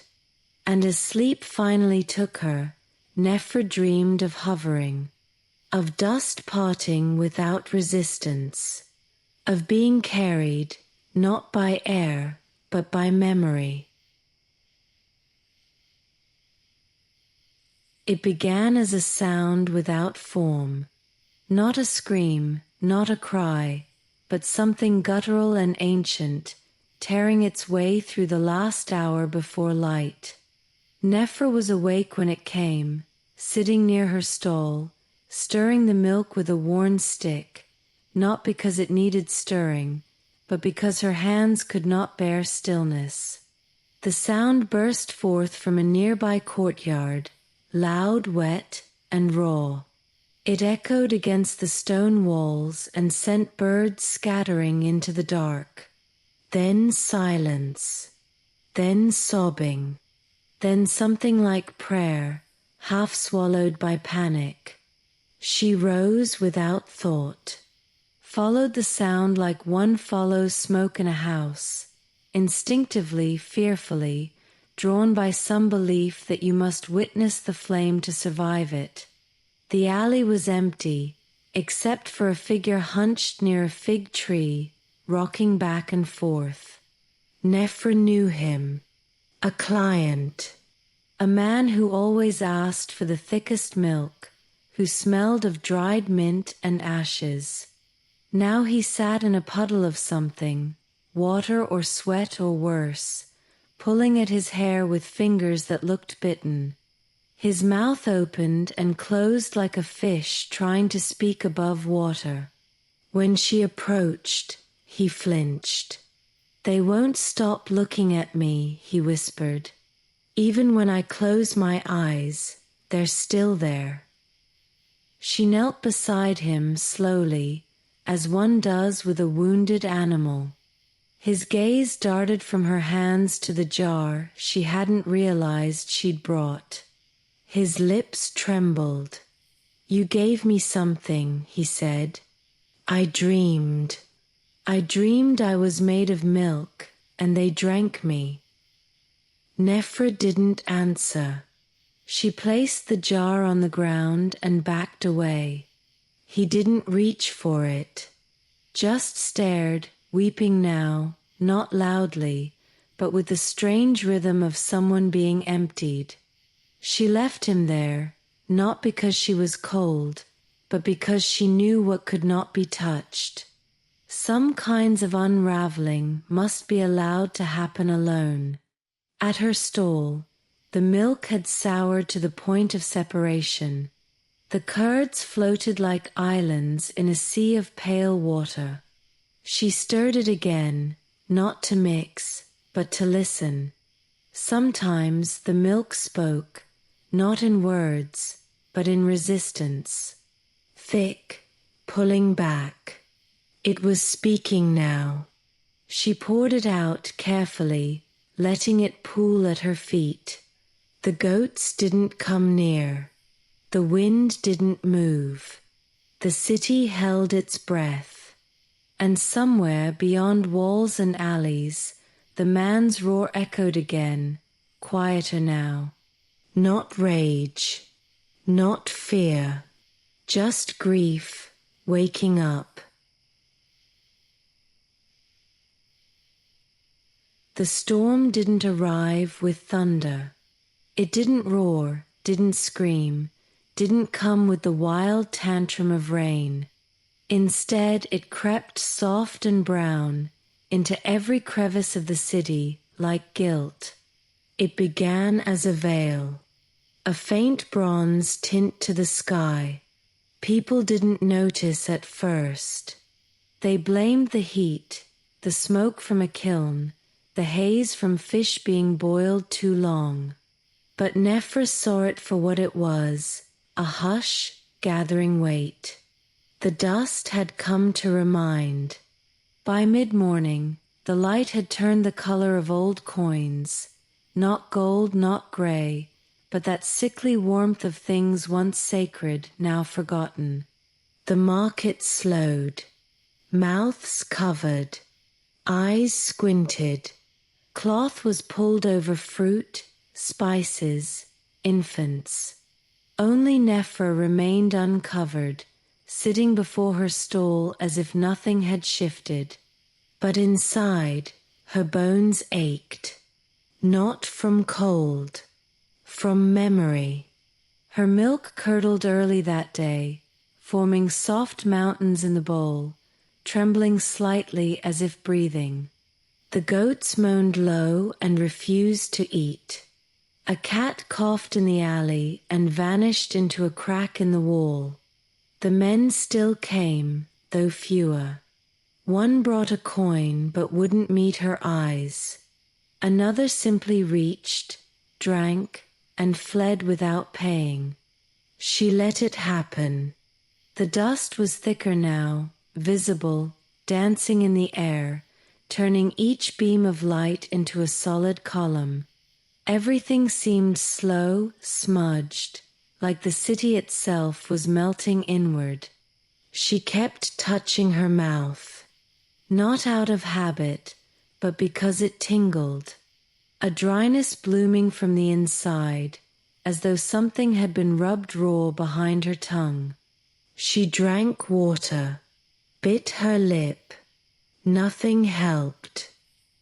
And as sleep finally took her, Nephra dreamed of hovering, of dust parting without resistance, of being carried, not by air, but by memory. It began as a sound without form, not a scream, not a cry, but something guttural and ancient, tearing its way through the last hour before light. Nephra was awake when it came, sitting near her stall, stirring the milk with a worn stick, not because it needed stirring, but because her hands could not bear stillness. The sound burst forth from a nearby courtyard, loud, wet, and raw. It echoed against the stone walls and sent birds scattering into the dark. Then silence. Then sobbing. Then something like prayer, half swallowed by panic. She rose without thought, followed the sound like one follows smoke in a house, instinctively, fearfully, drawn by some belief that you must witness the flame to survive it. The alley was empty, except for a figure hunched near a fig tree, rocking back and forth. Nephra knew him. A client. A man who always asked for the thickest milk, who smelled of dried mint and ashes. Now he sat in a puddle of something, water or sweat or worse, pulling at his hair with fingers that looked bitten. His mouth opened and closed like a fish trying to speak above water. When she approached, he flinched. "They won't stop looking at me," he whispered. "Even when I close my eyes, they're still there." She knelt beside him slowly, as one does with a wounded animal. His gaze darted from her hands to the jar she hadn't realized she'd brought. His lips trembled. "You gave me something," he said. I dreamed I was made of milk, and they drank me." Nephra didn't answer. She placed the jar on the ground and backed away. He didn't reach for it, just stared, weeping now, not loudly, but with the strange rhythm of someone being emptied. She left him there, not because she was cold, but because she knew what could not be touched. Some kinds of unraveling must be allowed to happen alone. At her stall, the milk had soured to the point of separation. The curds floated like islands in a sea of pale water. She stirred it again, not to mix, but to listen. Sometimes the milk spoke, not in words, but in resistance. Thick, pulling back. It was speaking now. She poured it out carefully, letting it pool at her feet. The goats didn't come near. The wind didn't move. The city held its breath. And somewhere beyond walls and alleys, the man's roar echoed again, quieter now. Not rage, not fear, just grief, waking up. The storm didn't arrive with thunder. It didn't roar, didn't scream, didn't come with the wild tantrum of rain. Instead, it crept soft and brown into every crevice of the city like guilt. It began as a veil, a faint bronze tint to the sky. People didn't notice at first. They blamed the heat, the smoke from a kiln, the haze from fish being boiled too long. But Nephra saw it for what it was, a hush gathering weight. The dust had come to remind. By mid-morning, the light had turned the color of old coins, not gold, not gray, but that sickly warmth of things once sacred, now forgotten. The market slowed. Mouths covered. Eyes squinted. Cloth was pulled over fruit, spices, infants. Only Nephra remained uncovered, sitting before her stall as if nothing had shifted. But inside, her bones ached. Not from cold, from memory. Her milk curdled early that day, forming soft mountains in the bowl, trembling slightly as if breathing. The goats moaned low and refused to eat. A cat coughed in the alley and vanished into a crack in the wall. The men still came, though fewer. One brought a coin but wouldn't meet her eyes. Another simply reached, drank, and fled without paying. She let it happen. The dust was thicker now, visible, dancing in the air, turning each beam of light into a solid column. Everything seemed slow, smudged, like the city itself was melting inward. She kept touching her mouth, not out of habit, but because it tingled. A dryness blooming from the inside, as though something had been rubbed raw behind her tongue. She drank water, bit her lip. Nothing helped.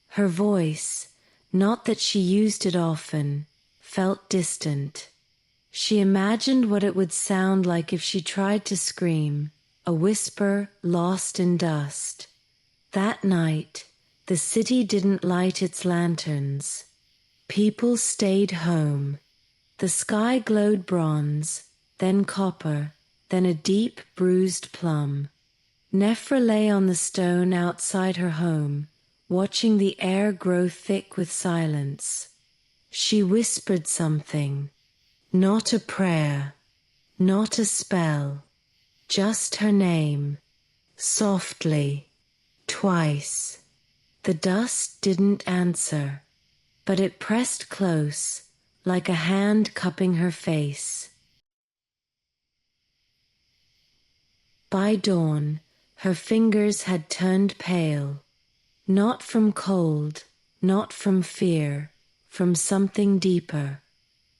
Her voice, not that she used it often, felt distant. She imagined what it would sound like if she tried to scream, a whisper lost in dust. That night, the city didn't light its lanterns. People stayed home. The sky glowed bronze, then copper, then a deep bruised plum. Nephra lay on the stone outside her home, watching the air grow thick with silence. She whispered something. Not a prayer, not a spell, just her name, softly, twice. The dust didn't answer, but it pressed close, like a hand cupping her face. By dawn, her fingers had turned pale, not from cold, not from fear, from something deeper.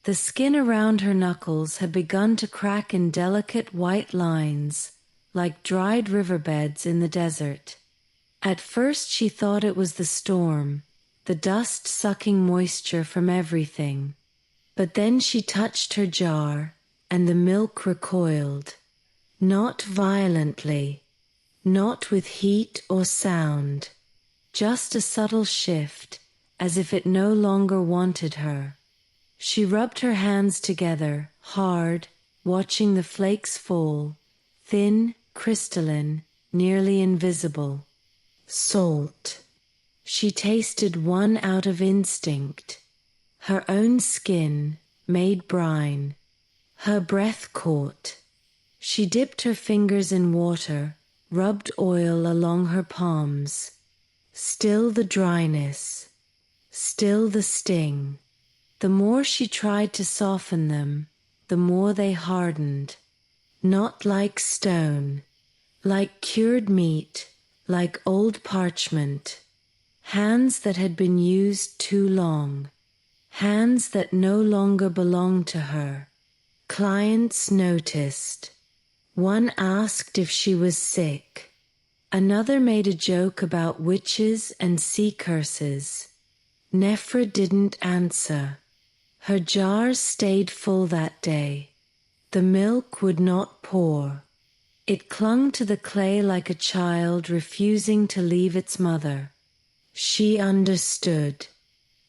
The skin around her knuckles had begun to crack in delicate white lines, like dried riverbeds in the desert. At first she thought it was the storm, the dust sucking moisture from everything. But then she touched her jar, and the milk recoiled. Not violently, not with heat or sound, just a subtle shift, as if it no longer wanted her. She rubbed her hands together, hard, watching the flakes fall, thin, crystalline, nearly invisible. Salt. She tasted one out of instinct. Her own skin, made brine. Her breath caught. She dipped her fingers in water, rubbed oil along her palms. Still the dryness. Still the sting. The more she tried to soften them, the more they hardened. Not like stone, like cured meat, like old parchment. Hands that had been used too long. Hands that no longer belonged to her. Clients noticed. One asked if she was sick. Another made a joke about witches and sea curses. Nephra didn't answer. Her jars stayed full that day. The milk would not pour. It clung to the clay like a child refusing to leave its mother. She understood.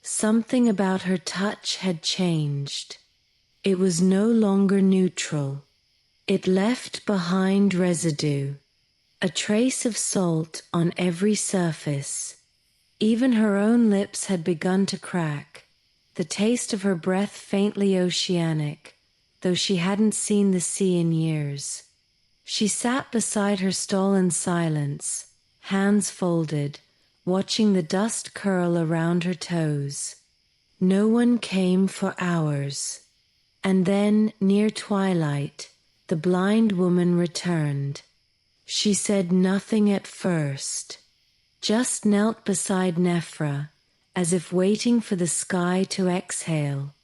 Something about her touch had changed. It was no longer neutral. It left behind residue, a trace of salt on every surface. Even her own lips had begun to crack, the taste of her breath faintly oceanic, though she hadn't seen the sea in years. She sat beside her stall in silence, hands folded, watching the dust curl around her toes. No one came for hours. And then, near twilight, the blind woman returned. She said nothing at first, just knelt beside Nephra, as if waiting for the sky to exhale.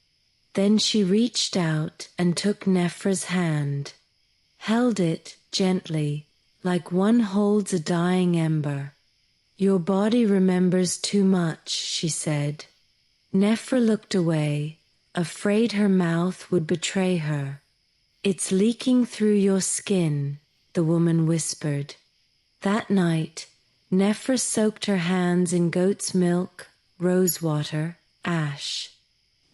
Then she reached out and took Nephra's hand, held it gently, like one holds a dying ember. Your body remembers too much, she said. Nephra looked away, afraid her mouth would betray her. It's leaking through your skin, the woman whispered. That night, Nephra soaked her hands in goat's milk, rosewater, ash.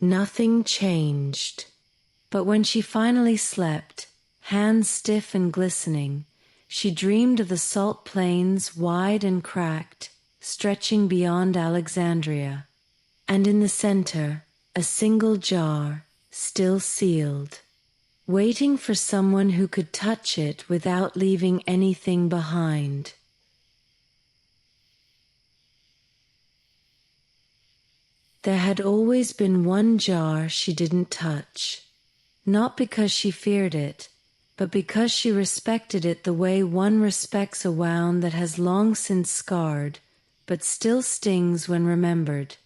Nothing changed. But when she finally slept, hands stiff and glistening, she dreamed of the salt plains wide and cracked, stretching beyond Alexandria. And in the center, a single jar, still sealed, waiting for someone who could touch it without leaving anything behind. There had always been one jar she didn't touch, not because she feared it, but because she respected it the way one respects a wound that has long since scarred, but still stings when remembered.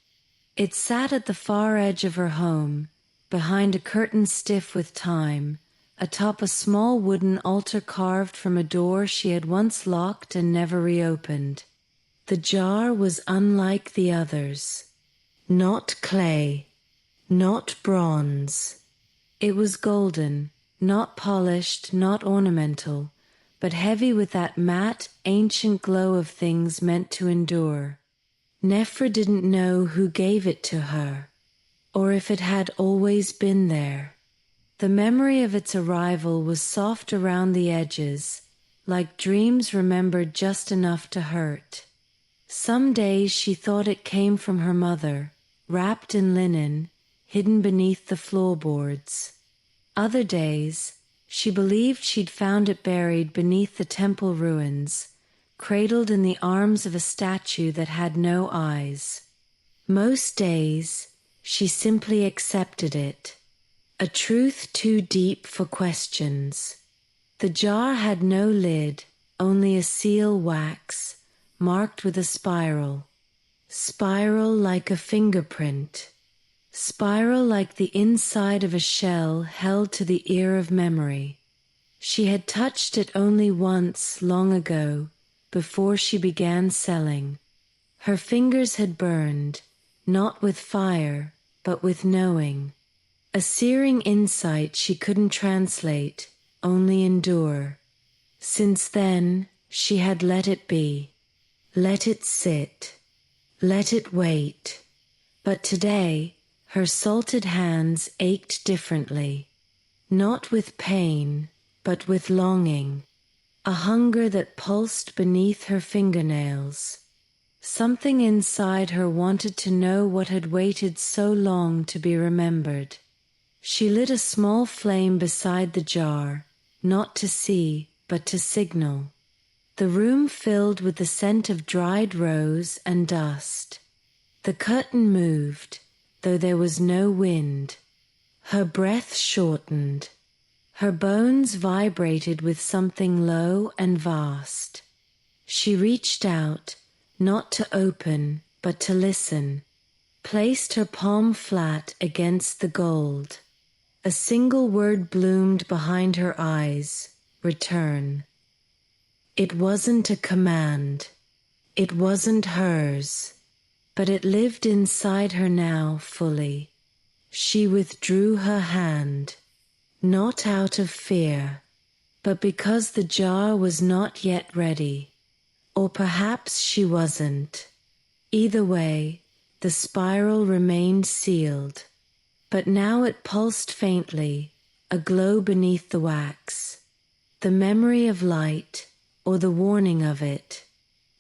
It sat at the far edge of her home, behind a curtain stiff with time, atop a small wooden altar carved from a door she had once locked and never reopened. The jar was unlike the others. Not clay, not bronze. It was golden, not polished, not ornamental, but heavy with that matte, ancient glow of things meant to endure. Nephra didn't know who gave it to her, or if it had always been there. The memory of its arrival was soft around the edges, like dreams remembered just enough to hurt. Some days she thought it came from her mother, wrapped in linen, hidden beneath the floorboards. Other days, she believed she'd found it buried beneath the temple ruins, cradled in the arms of a statue that had no eyes. Most days, she simply accepted it, a truth too deep for questions. The jar had no lid, only a seal wax, marked with a spiral. Spiral like a fingerprint. Spiral like the inside of a shell held to the ear of memory. She had touched it only once long ago, before she began selling. Her fingers had burned, not with fire, but with knowing. A searing insight she couldn't translate, only endure. Since then, she had let it be. Let it sit. Let it wait. But today, her salted hands ached differently. Not with pain, but with longing. A hunger that pulsed beneath her fingernails. Something inside her wanted to know what had waited so long to be remembered. She lit a small flame beside the jar, not to see, but to signal. The room filled with the scent of dried rose and dust. The curtain moved, though there was no wind. Her breath shortened. Her bones vibrated with something low and vast. She reached out, not to open, but to listen, placed her palm flat against the gold. A single word bloomed behind her eyes, return. It wasn't a command. It wasn't hers, but it lived inside her now fully. She withdrew her hand, not out of fear, but because the jar was not yet ready. Or perhaps she wasn't. Either way, the spiral remained sealed. But now it pulsed faintly, a glow beneath the wax. The memory of light, or the warning of it.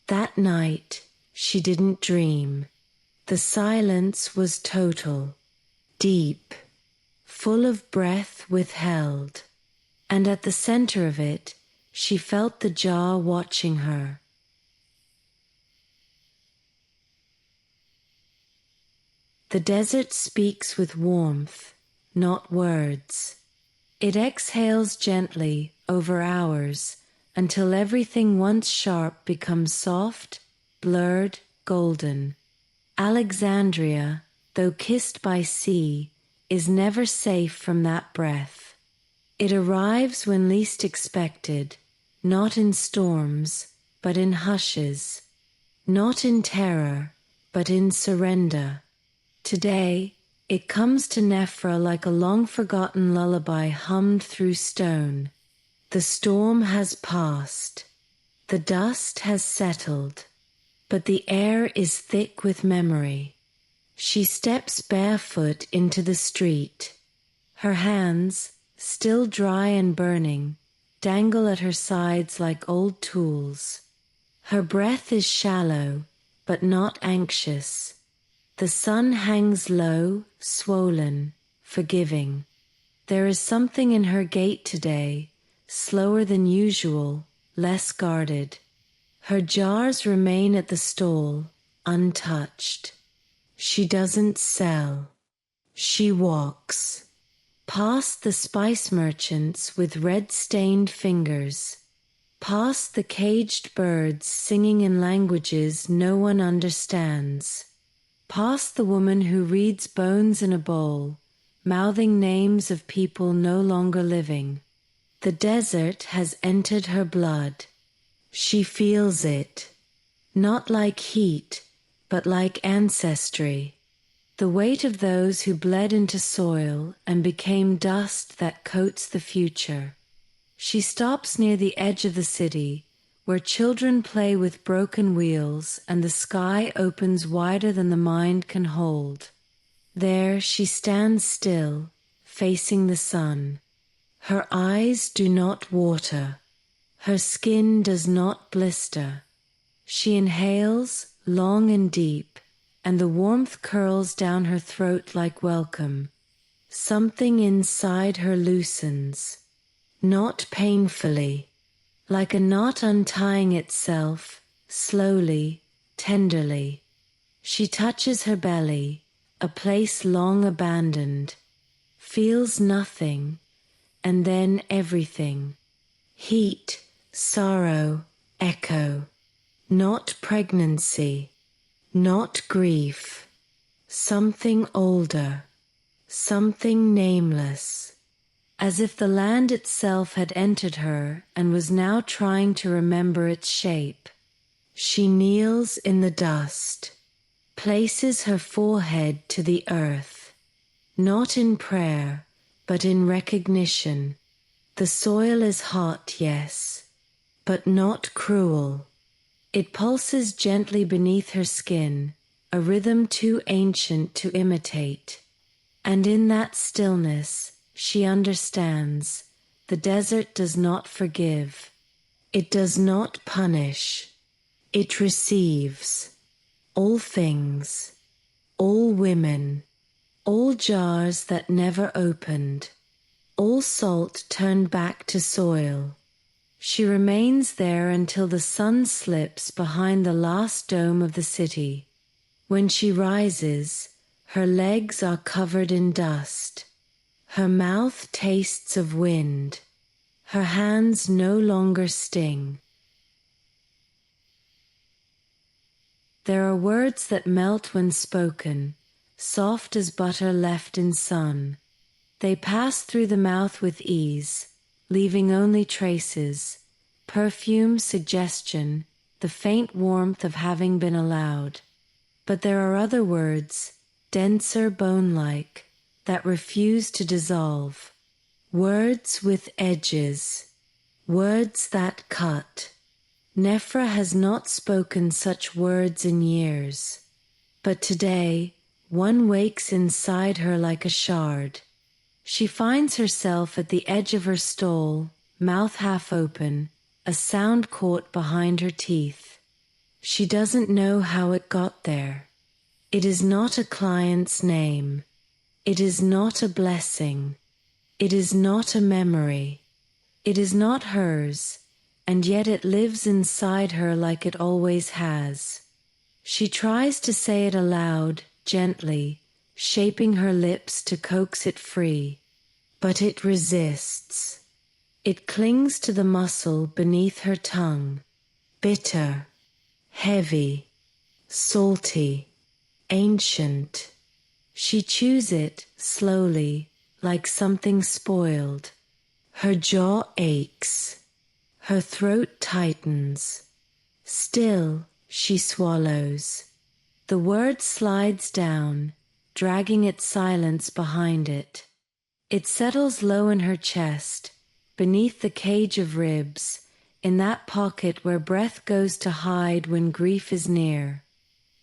That night, she didn't dream. The silence was total, deep, full of breath withheld. And at the center of it, she felt the jar watching her. The desert speaks with warmth, not words. It exhales gently over hours until everything once sharp becomes soft, blurred, golden. Alexandria, though kissed by sea, is never safe from that breath. It arrives when least expected, not in storms, but in hushes, not in terror, but in surrender. Today, it comes to Nephra like a long-forgotten lullaby hummed through stone. The storm has passed. The dust has settled. But the air is thick with memory. She steps barefoot into the street. Her hands, still dry and burning, dangle at her sides like old tools. Her breath is shallow, but not anxious. The sun hangs low, swollen, forgiving. There is something in her gait today, slower than usual, less guarded. Her jars remain at the stall, untouched. She doesn't sell. She walks. Past the spice merchants with red-stained fingers. Past the caged birds singing in languages no one understands. Past the woman who reads bones in a bowl, mouthing names of people no longer living. The desert has entered her blood. She feels it, not like heat, but like ancestry, the weight of those who bled into soil and became dust that coats the future. She stops near the edge of the city, where children play with broken wheels and the sky opens wider than the mind can hold. There she stands still, facing the sun. Her eyes do not water. Her skin does not blister. She inhales, long and deep, and the warmth curls down her throat like welcome. Something inside her loosens, not painfully, like a knot untying itself, slowly, tenderly. She touches her belly, a place long abandoned, feels nothing, and then everything. Heat, sorrow, echo. Not pregnancy, not grief. Something older, something nameless. As if the land itself had entered her and was now trying to remember its shape. She kneels in the dust, places her forehead to the earth, not in prayer, but in recognition. The soil is hot, yes, but not cruel. It pulses gently beneath her skin, a rhythm too ancient to imitate. And in that stillness, she understands, the desert does not forgive. It does not punish. It receives. All things, all women, all jars that never opened, all salt turned back to soil. She remains there until the sun slips behind the last dome of the city. When she rises, her legs are covered in dust. Her mouth tastes of wind. Her hands no longer sting. There are words that melt when spoken, soft as butter left in sun. They pass through the mouth with ease, leaving only traces, perfume, suggestion, the faint warmth of having been allowed. But there are other words, denser, bone-like, that refuse to dissolve. Words with edges, words that cut. Nephra has not spoken such words in years. But today, one wakes inside her like a shard. She finds herself at the edge of her stall, mouth half open, a sound caught behind her teeth. She doesn't know how it got there. It is not a client's name. It is not a blessing. It is not a memory. It is not hers, and yet it lives inside her like it always has. She tries to say it aloud, gently, shaping her lips to coax it free. But it resists. It clings to the muscle beneath her tongue. Bitter, heavy, salty, ancient. She chews it slowly, like something spoiled. Her jaw aches. Her throat tightens. Still, she swallows. The word slides down, dragging its silence behind it. It settles low in her chest, beneath the cage of ribs, in that pocket where breath goes to hide when grief is near.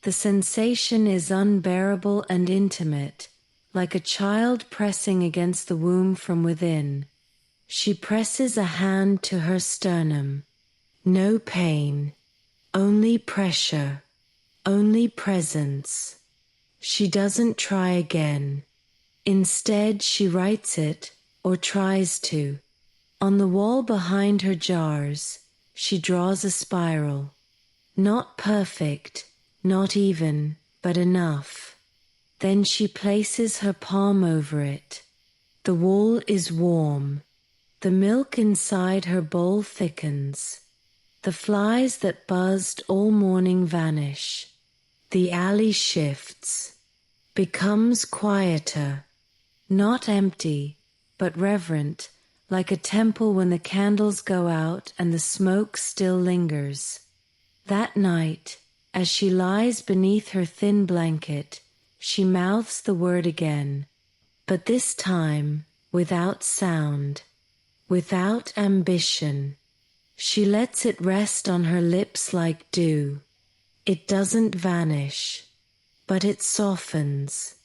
The sensation is unbearable and intimate, like a child pressing against the womb from within. She presses a hand to her sternum. No pain, only pressure, only presence. She doesn't try again. Instead, she writes it, or tries to. On the wall behind her jars, she draws a spiral. Not perfect, not even, but enough. Then she places her palm over it. The wall is warm. The milk inside her bowl thickens. The flies that buzzed all morning vanish. The alley shifts, becomes quieter, not empty, but reverent, like a temple when the candles go out and the smoke still lingers. That night, as she lies beneath her thin blanket, she mouths the word again, but this time without sound, without ambition. She lets it rest on her lips like dew. It doesn't vanish, but it softens,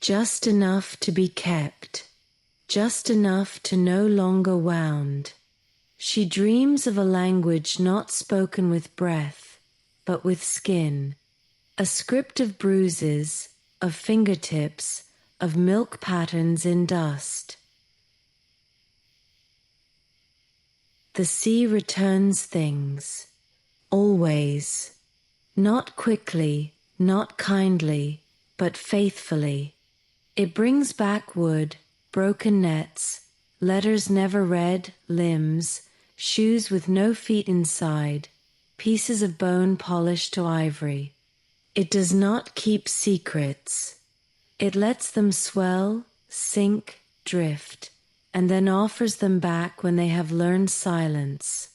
just enough to be kept, just enough to no longer wound. She dreams of a language not spoken with breath, but with skin, a script of bruises, of fingertips, of milk patterns in dust. The sea returns things, always, not quickly, not kindly, but faithfully. It brings back wood, broken nets, letters never read, limbs, shoes with no feet inside, pieces of bone polished to ivory. It does not keep secrets. It lets them swell, sink, drift, and then offers them back when they have learned silence.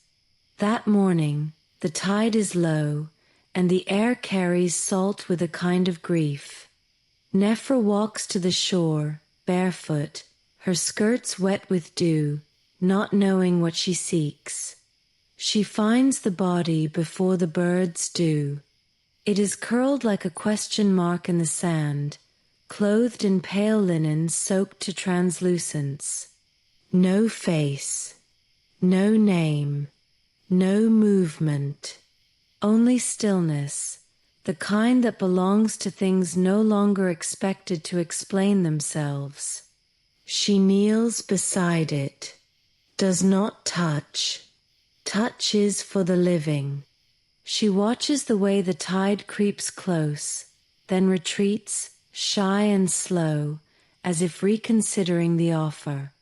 That morning, the tide is low, and the air carries salt with a kind of grief. Nephra walks to the shore, barefoot, her skirts wet with dew, not knowing what she seeks. She finds the body before the birds do. It is curled like a question mark in the sand, clothed in pale linen soaked to translucence. No face, no name, no movement, only stillness, the kind that belongs to things no longer expected to explain themselves. She kneels beside it, does not touch. Touch is for the living. She watches the way the tide creeps close, then retreats, shy and slow, as if reconsidering the offer.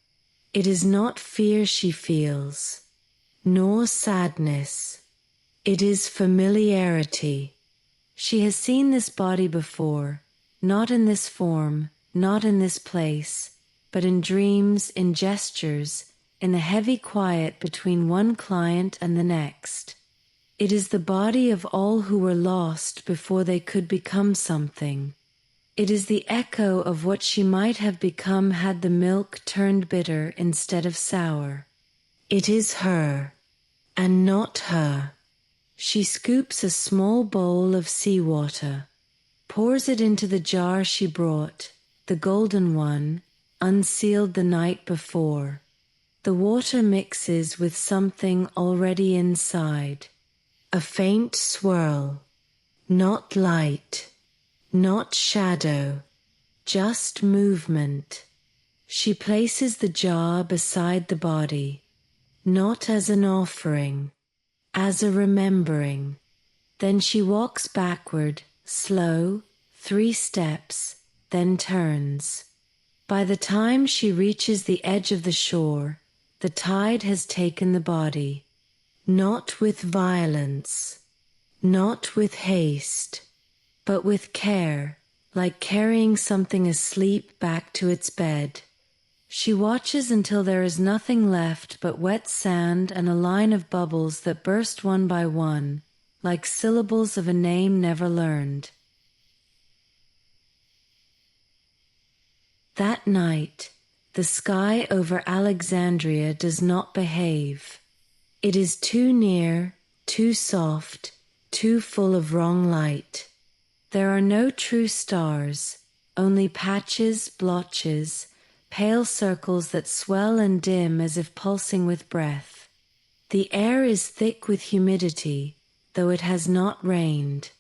It is not fear she feels, nor sadness. It is familiarity. She has seen this body before, not in this form, not in this place, but in dreams, in gestures, in the heavy quiet between one client and the next. It is the body of all who were lost before they could become something. It is the echo of what she might have become had the milk turned bitter instead of sour. It is her, and not her. She scoops a small bowl of seawater, pours it into the jar she brought, the golden one, unsealed the night before. The water mixes with something already inside. A faint swirl, not light, not shadow, just movement. She places the jar beside the body, not as an offering, as a remembering. Then she walks backward, slow, 3 steps, then turns. By the time she reaches the edge of the shore, the tide has taken the body. Not with violence, not with haste, but with care, like carrying something asleep back to its bed. She watches until there is nothing left but wet sand and a line of bubbles that burst one by one, like syllables of a name never learned. That night, the sky over Alexandria does not behave. It is too near, too soft, too full of wrong light. There are no true stars, only patches, blotches, pale circles that swell and dim as if pulsing with breath. The air is thick with humidity, though it has not rained.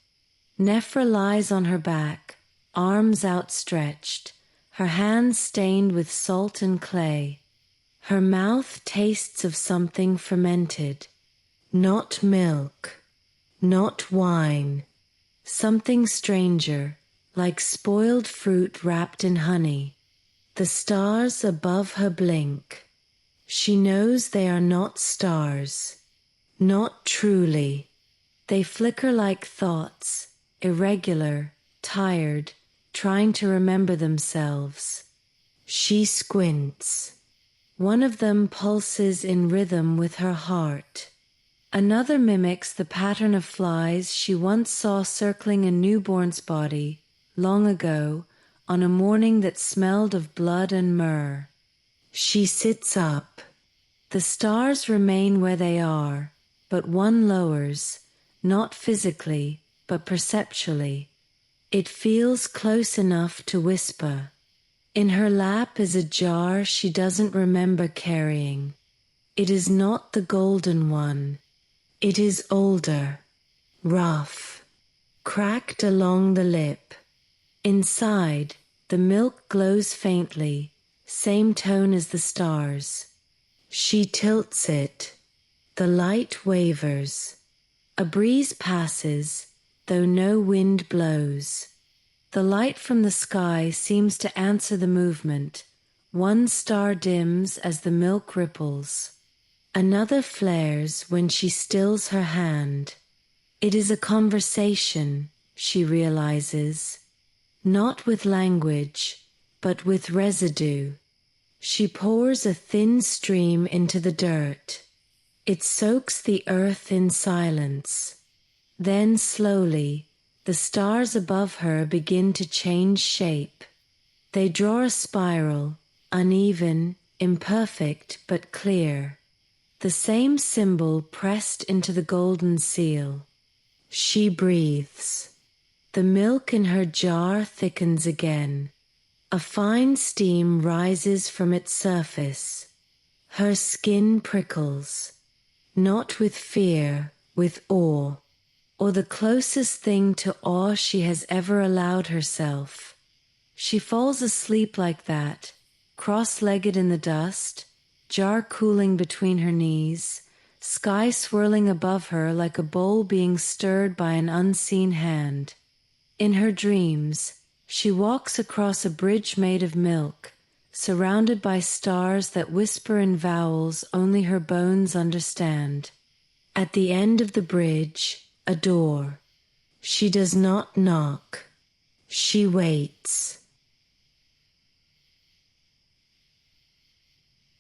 Nephra lies on her back, arms outstretched, her hands stained with salt and clay. Her mouth tastes of something fermented. Not milk, not wine. Something stranger, like spoiled fruit wrapped in honey. The stars above her blink. She knows they are not stars. Not truly. They flicker like thoughts, irregular, tired, trying to remember themselves. She squints. One of them pulses in rhythm with her heart. Another mimics the pattern of flies she once saw circling a newborn's body, long ago, on a morning that smelled of blood and myrrh. She sits up. The stars remain where they are, but one lowers, not physically, but perceptually. It feels close enough to whisper. In her lap is a jar she doesn't remember carrying. It is not the golden one. It is older, rough, cracked along the lip. Inside, the milk glows faintly, same tone as the stars. She tilts it. The light wavers. A breeze passes, though no wind blows. The light from the sky seems to answer the movement. One star dims as the milk ripples. Another flares when she stills her hand. It is a conversation, she realizes. Not with language, but with residue. She pours a thin stream into the dirt. It soaks the earth in silence. Then slowly, the stars above her begin to change shape. They draw a spiral, uneven, imperfect, but clear. The same symbol pressed into the golden seal. She breathes. The milk in her jar thickens again. A fine steam rises from its surface. Her skin prickles. Not with fear, with awe, or the closest thing to awe she has ever allowed herself. She falls asleep like that, cross-legged in the dust, jar cooling between her knees, sky swirling above her like a bowl being stirred by an unseen hand. In her dreams, she walks across a bridge made of milk, surrounded by stars that whisper in vowels only her bones understand. At the end of the bridge, a door. She does not knock. She waits.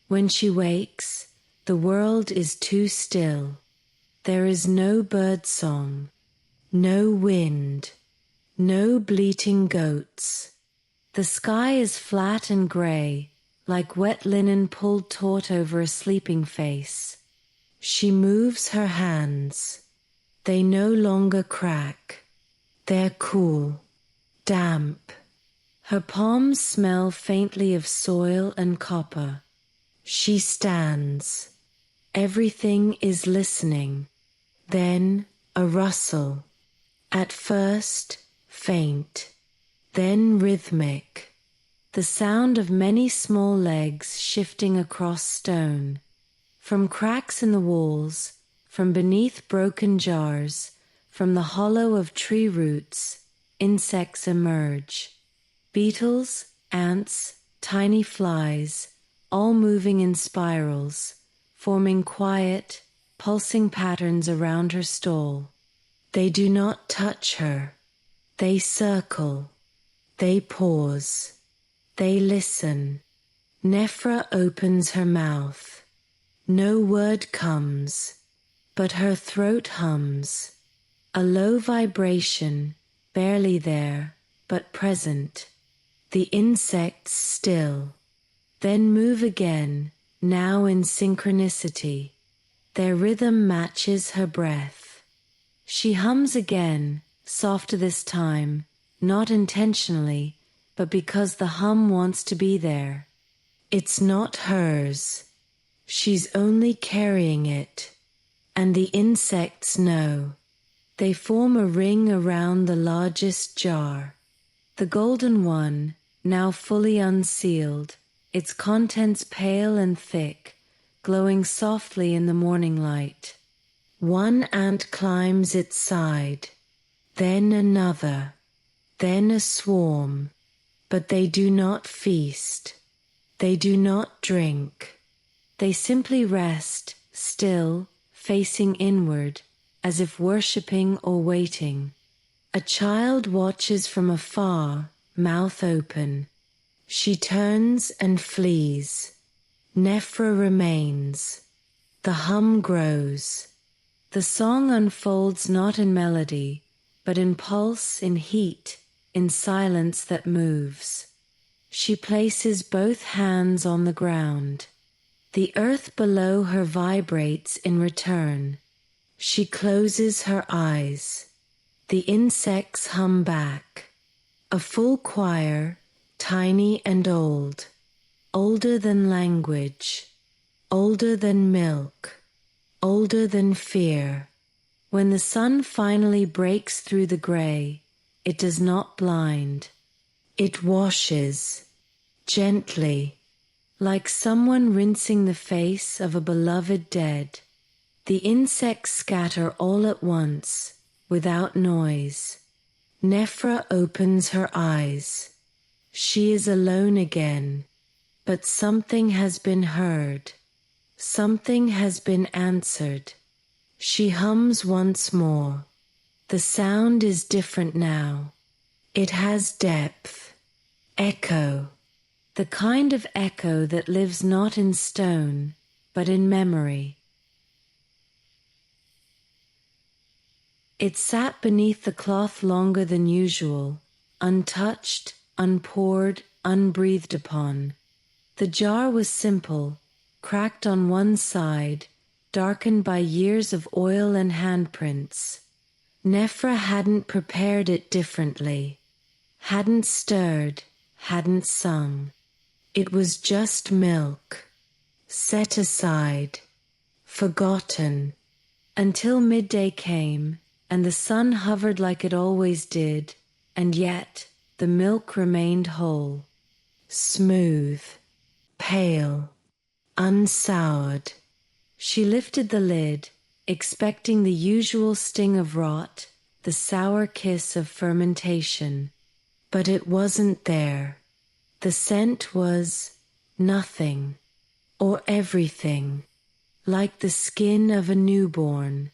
When she wakes, the world is too still. There is no bird song, no wind, no bleating goats. The sky is flat and gray, like wet linen pulled taut over a sleeping face. She moves her hands. They no longer crack. They're cool, damp. Her palms smell faintly of soil and copper. She stands. Everything is listening. Then a rustle. At first, faint. Then rhythmic. The sound of many small legs shifting across stone. From cracks in the walls, from beneath broken jars, from the hollow of tree roots, insects emerge. Beetles, ants, tiny flies, all moving in spirals, forming quiet, pulsing patterns around her stall. They do not touch her. They circle. They pause. They listen. Nephra opens her mouth. No word comes, but her throat hums. A low vibration, barely there, but present. The insects still. Then move again, now in synchronicity. Their rhythm matches her breath. She hums again, softer this time, not intentionally, but because the hum wants to be there. It's not hers. She's only carrying it. And the insects know. They form a ring around the largest jar. The golden one, now fully unsealed, its contents pale and thick, glowing softly in the morning light. One ant climbs its side, then another, then a swarm, but they do not feast. They do not drink. They simply rest, still, facing inward, as if worshipping or waiting. A child watches from afar, mouth open. She turns and flees. Nephra remains. The hum grows. The song unfolds not in melody, but in pulse, in heat, in silence that moves. She places both hands on the ground. The earth below her vibrates in return. She closes her eyes. The insects hum back. A full choir, tiny and old, older than language, older than milk, older than fear. When the sun finally breaks through the gray, it does not blind. It washes, gently, like someone rinsing the face of a beloved dead. The insects scatter all at once, without noise. Nephra opens her eyes. She is alone again, but something has been heard. Something has been answered. She hums once more. The sound is different now. It has depth, echo, the kind of echo that lives not in stone, but in memory. It sat beneath the cloth longer than usual, untouched, unpoured, unbreathed upon. The jar was simple, cracked on one side, darkened by years of oil and handprints. Nephra hadn't prepared it differently, hadn't stirred, hadn't sung. It was just milk, set aside, forgotten, until midday came, and the sun hovered like it always did, and yet the milk remained whole, smooth, pale, unsoured. She lifted the lid, expecting the usual sting of rot, the sour kiss of fermentation. But it wasn't there. The scent was nothing, or everything, like the skin of a newborn,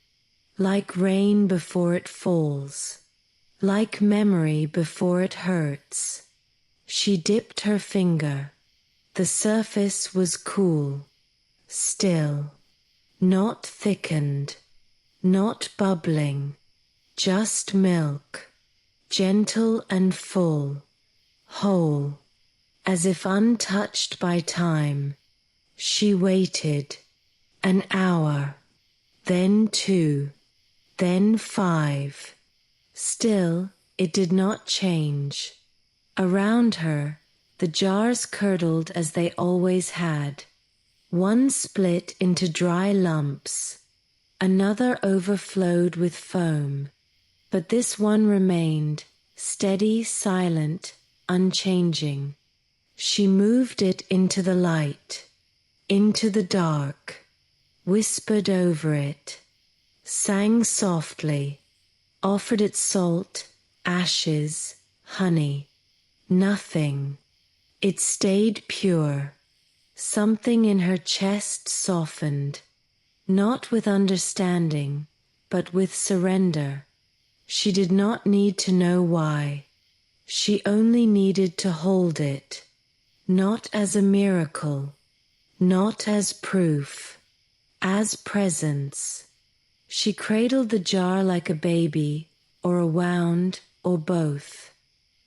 like rain before it falls, like memory before it hurts. She dipped her finger. The surface was cool, still, not thickened, not bubbling, just milk, gentle and full, whole, as if untouched by time. She waited, an hour, then 2, then 5. Still, it did not change. Around her, the jars curdled as they always had. One split into dry lumps, another overflowed with foam, but this one remained, steady, silent, unchanging. She moved it into the light, into the dark, whispered over it, sang softly, offered it salt, ashes, honey. Nothing. It stayed pure. Something in her chest softened, not with understanding, but with surrender. She did not need to know why. She only needed to hold it, not as a miracle, not as proof, as presence. She cradled the jar like a baby, or a wound, or both.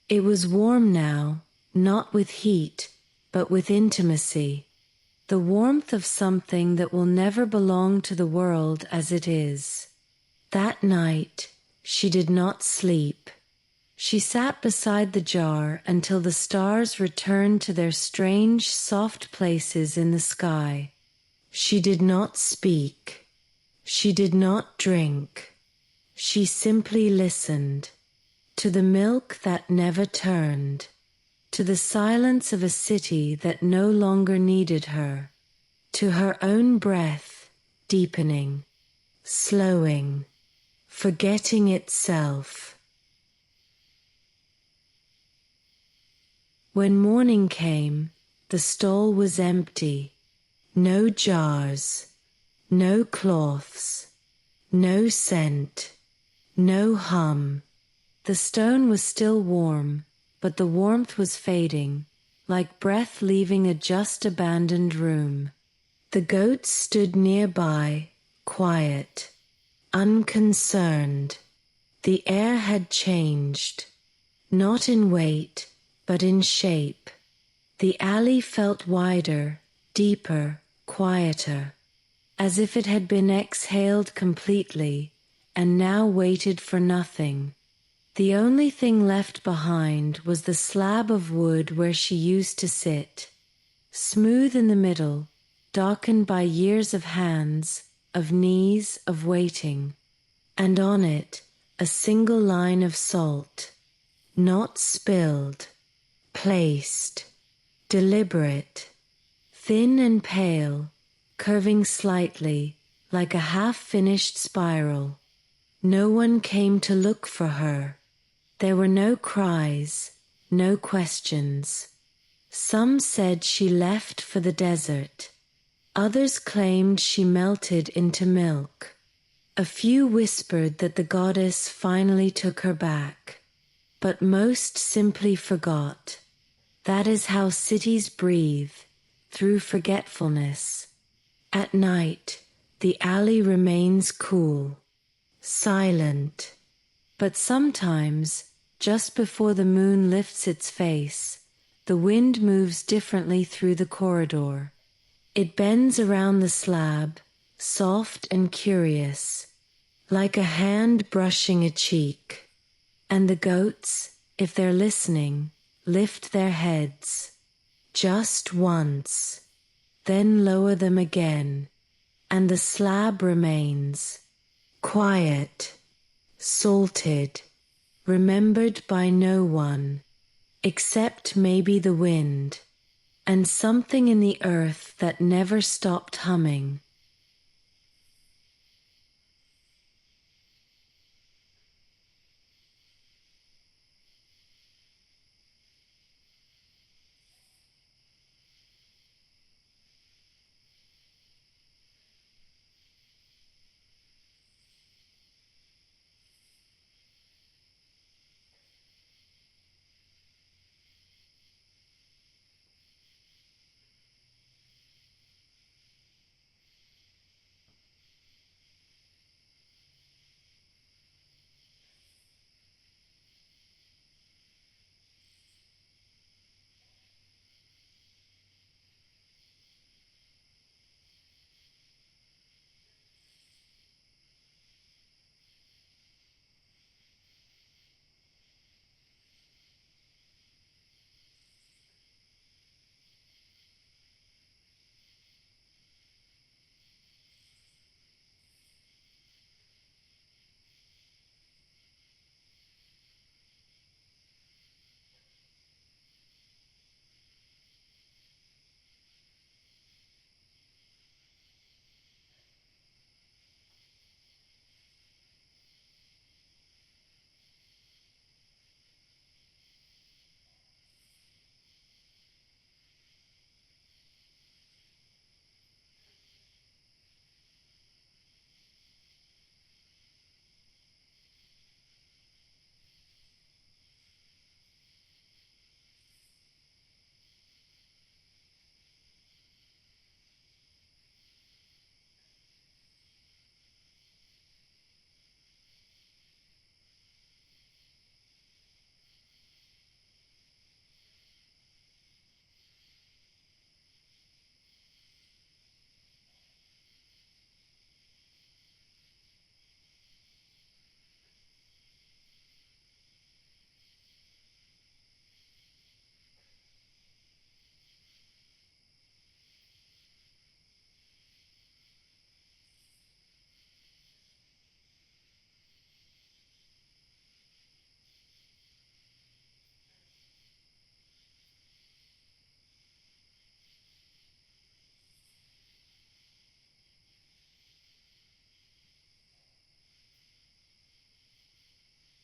It was warm now, not with heat, but with intimacy, the warmth of something that will never belong to the world as it is. That night, she did not sleep. She sat beside the jar until the stars returned to their strange, soft places in the sky. She did not speak. She did not drink. She simply listened to the milk that never turned, to the silence of a city that no longer needed her, to her own breath deepening, slowing, forgetting itself. When morning came, the stall was empty. No jars, no cloths, no scent, no hum. The stone was still warm, but the warmth was fading, like breath leaving a just abandoned room. The goats stood nearby, quiet, unconcerned. The air had changed, not in weight, but in shape. The alley felt wider, deeper, quieter, as if it had been exhaled completely and now waited for nothing. The only thing left behind was the slab of wood where she used to sit, smooth in the middle, darkened by years of hands, of knees, of waiting, and on it a single line of salt, not spilled, placed, deliberate, thin and pale, curving slightly, like a half-finished spiral. No one came to look for her. There were no cries, no questions. Some said she left for the desert. Others claimed she melted into milk. A few whispered that the goddess finally took her back. But most simply forgot. That is how cities breathe, through forgetfulness. At night, the alley remains cool, silent. But sometimes, just before the moon lifts its face, the wind moves differently through the corridor. It bends around the slab, soft and curious, like a hand brushing a cheek. And the goats, if they're listening, lift their heads, just once, then lower them again, and the slab remains, quiet, salted, remembered by no one, except maybe the wind, and something in the earth that never stopped humming.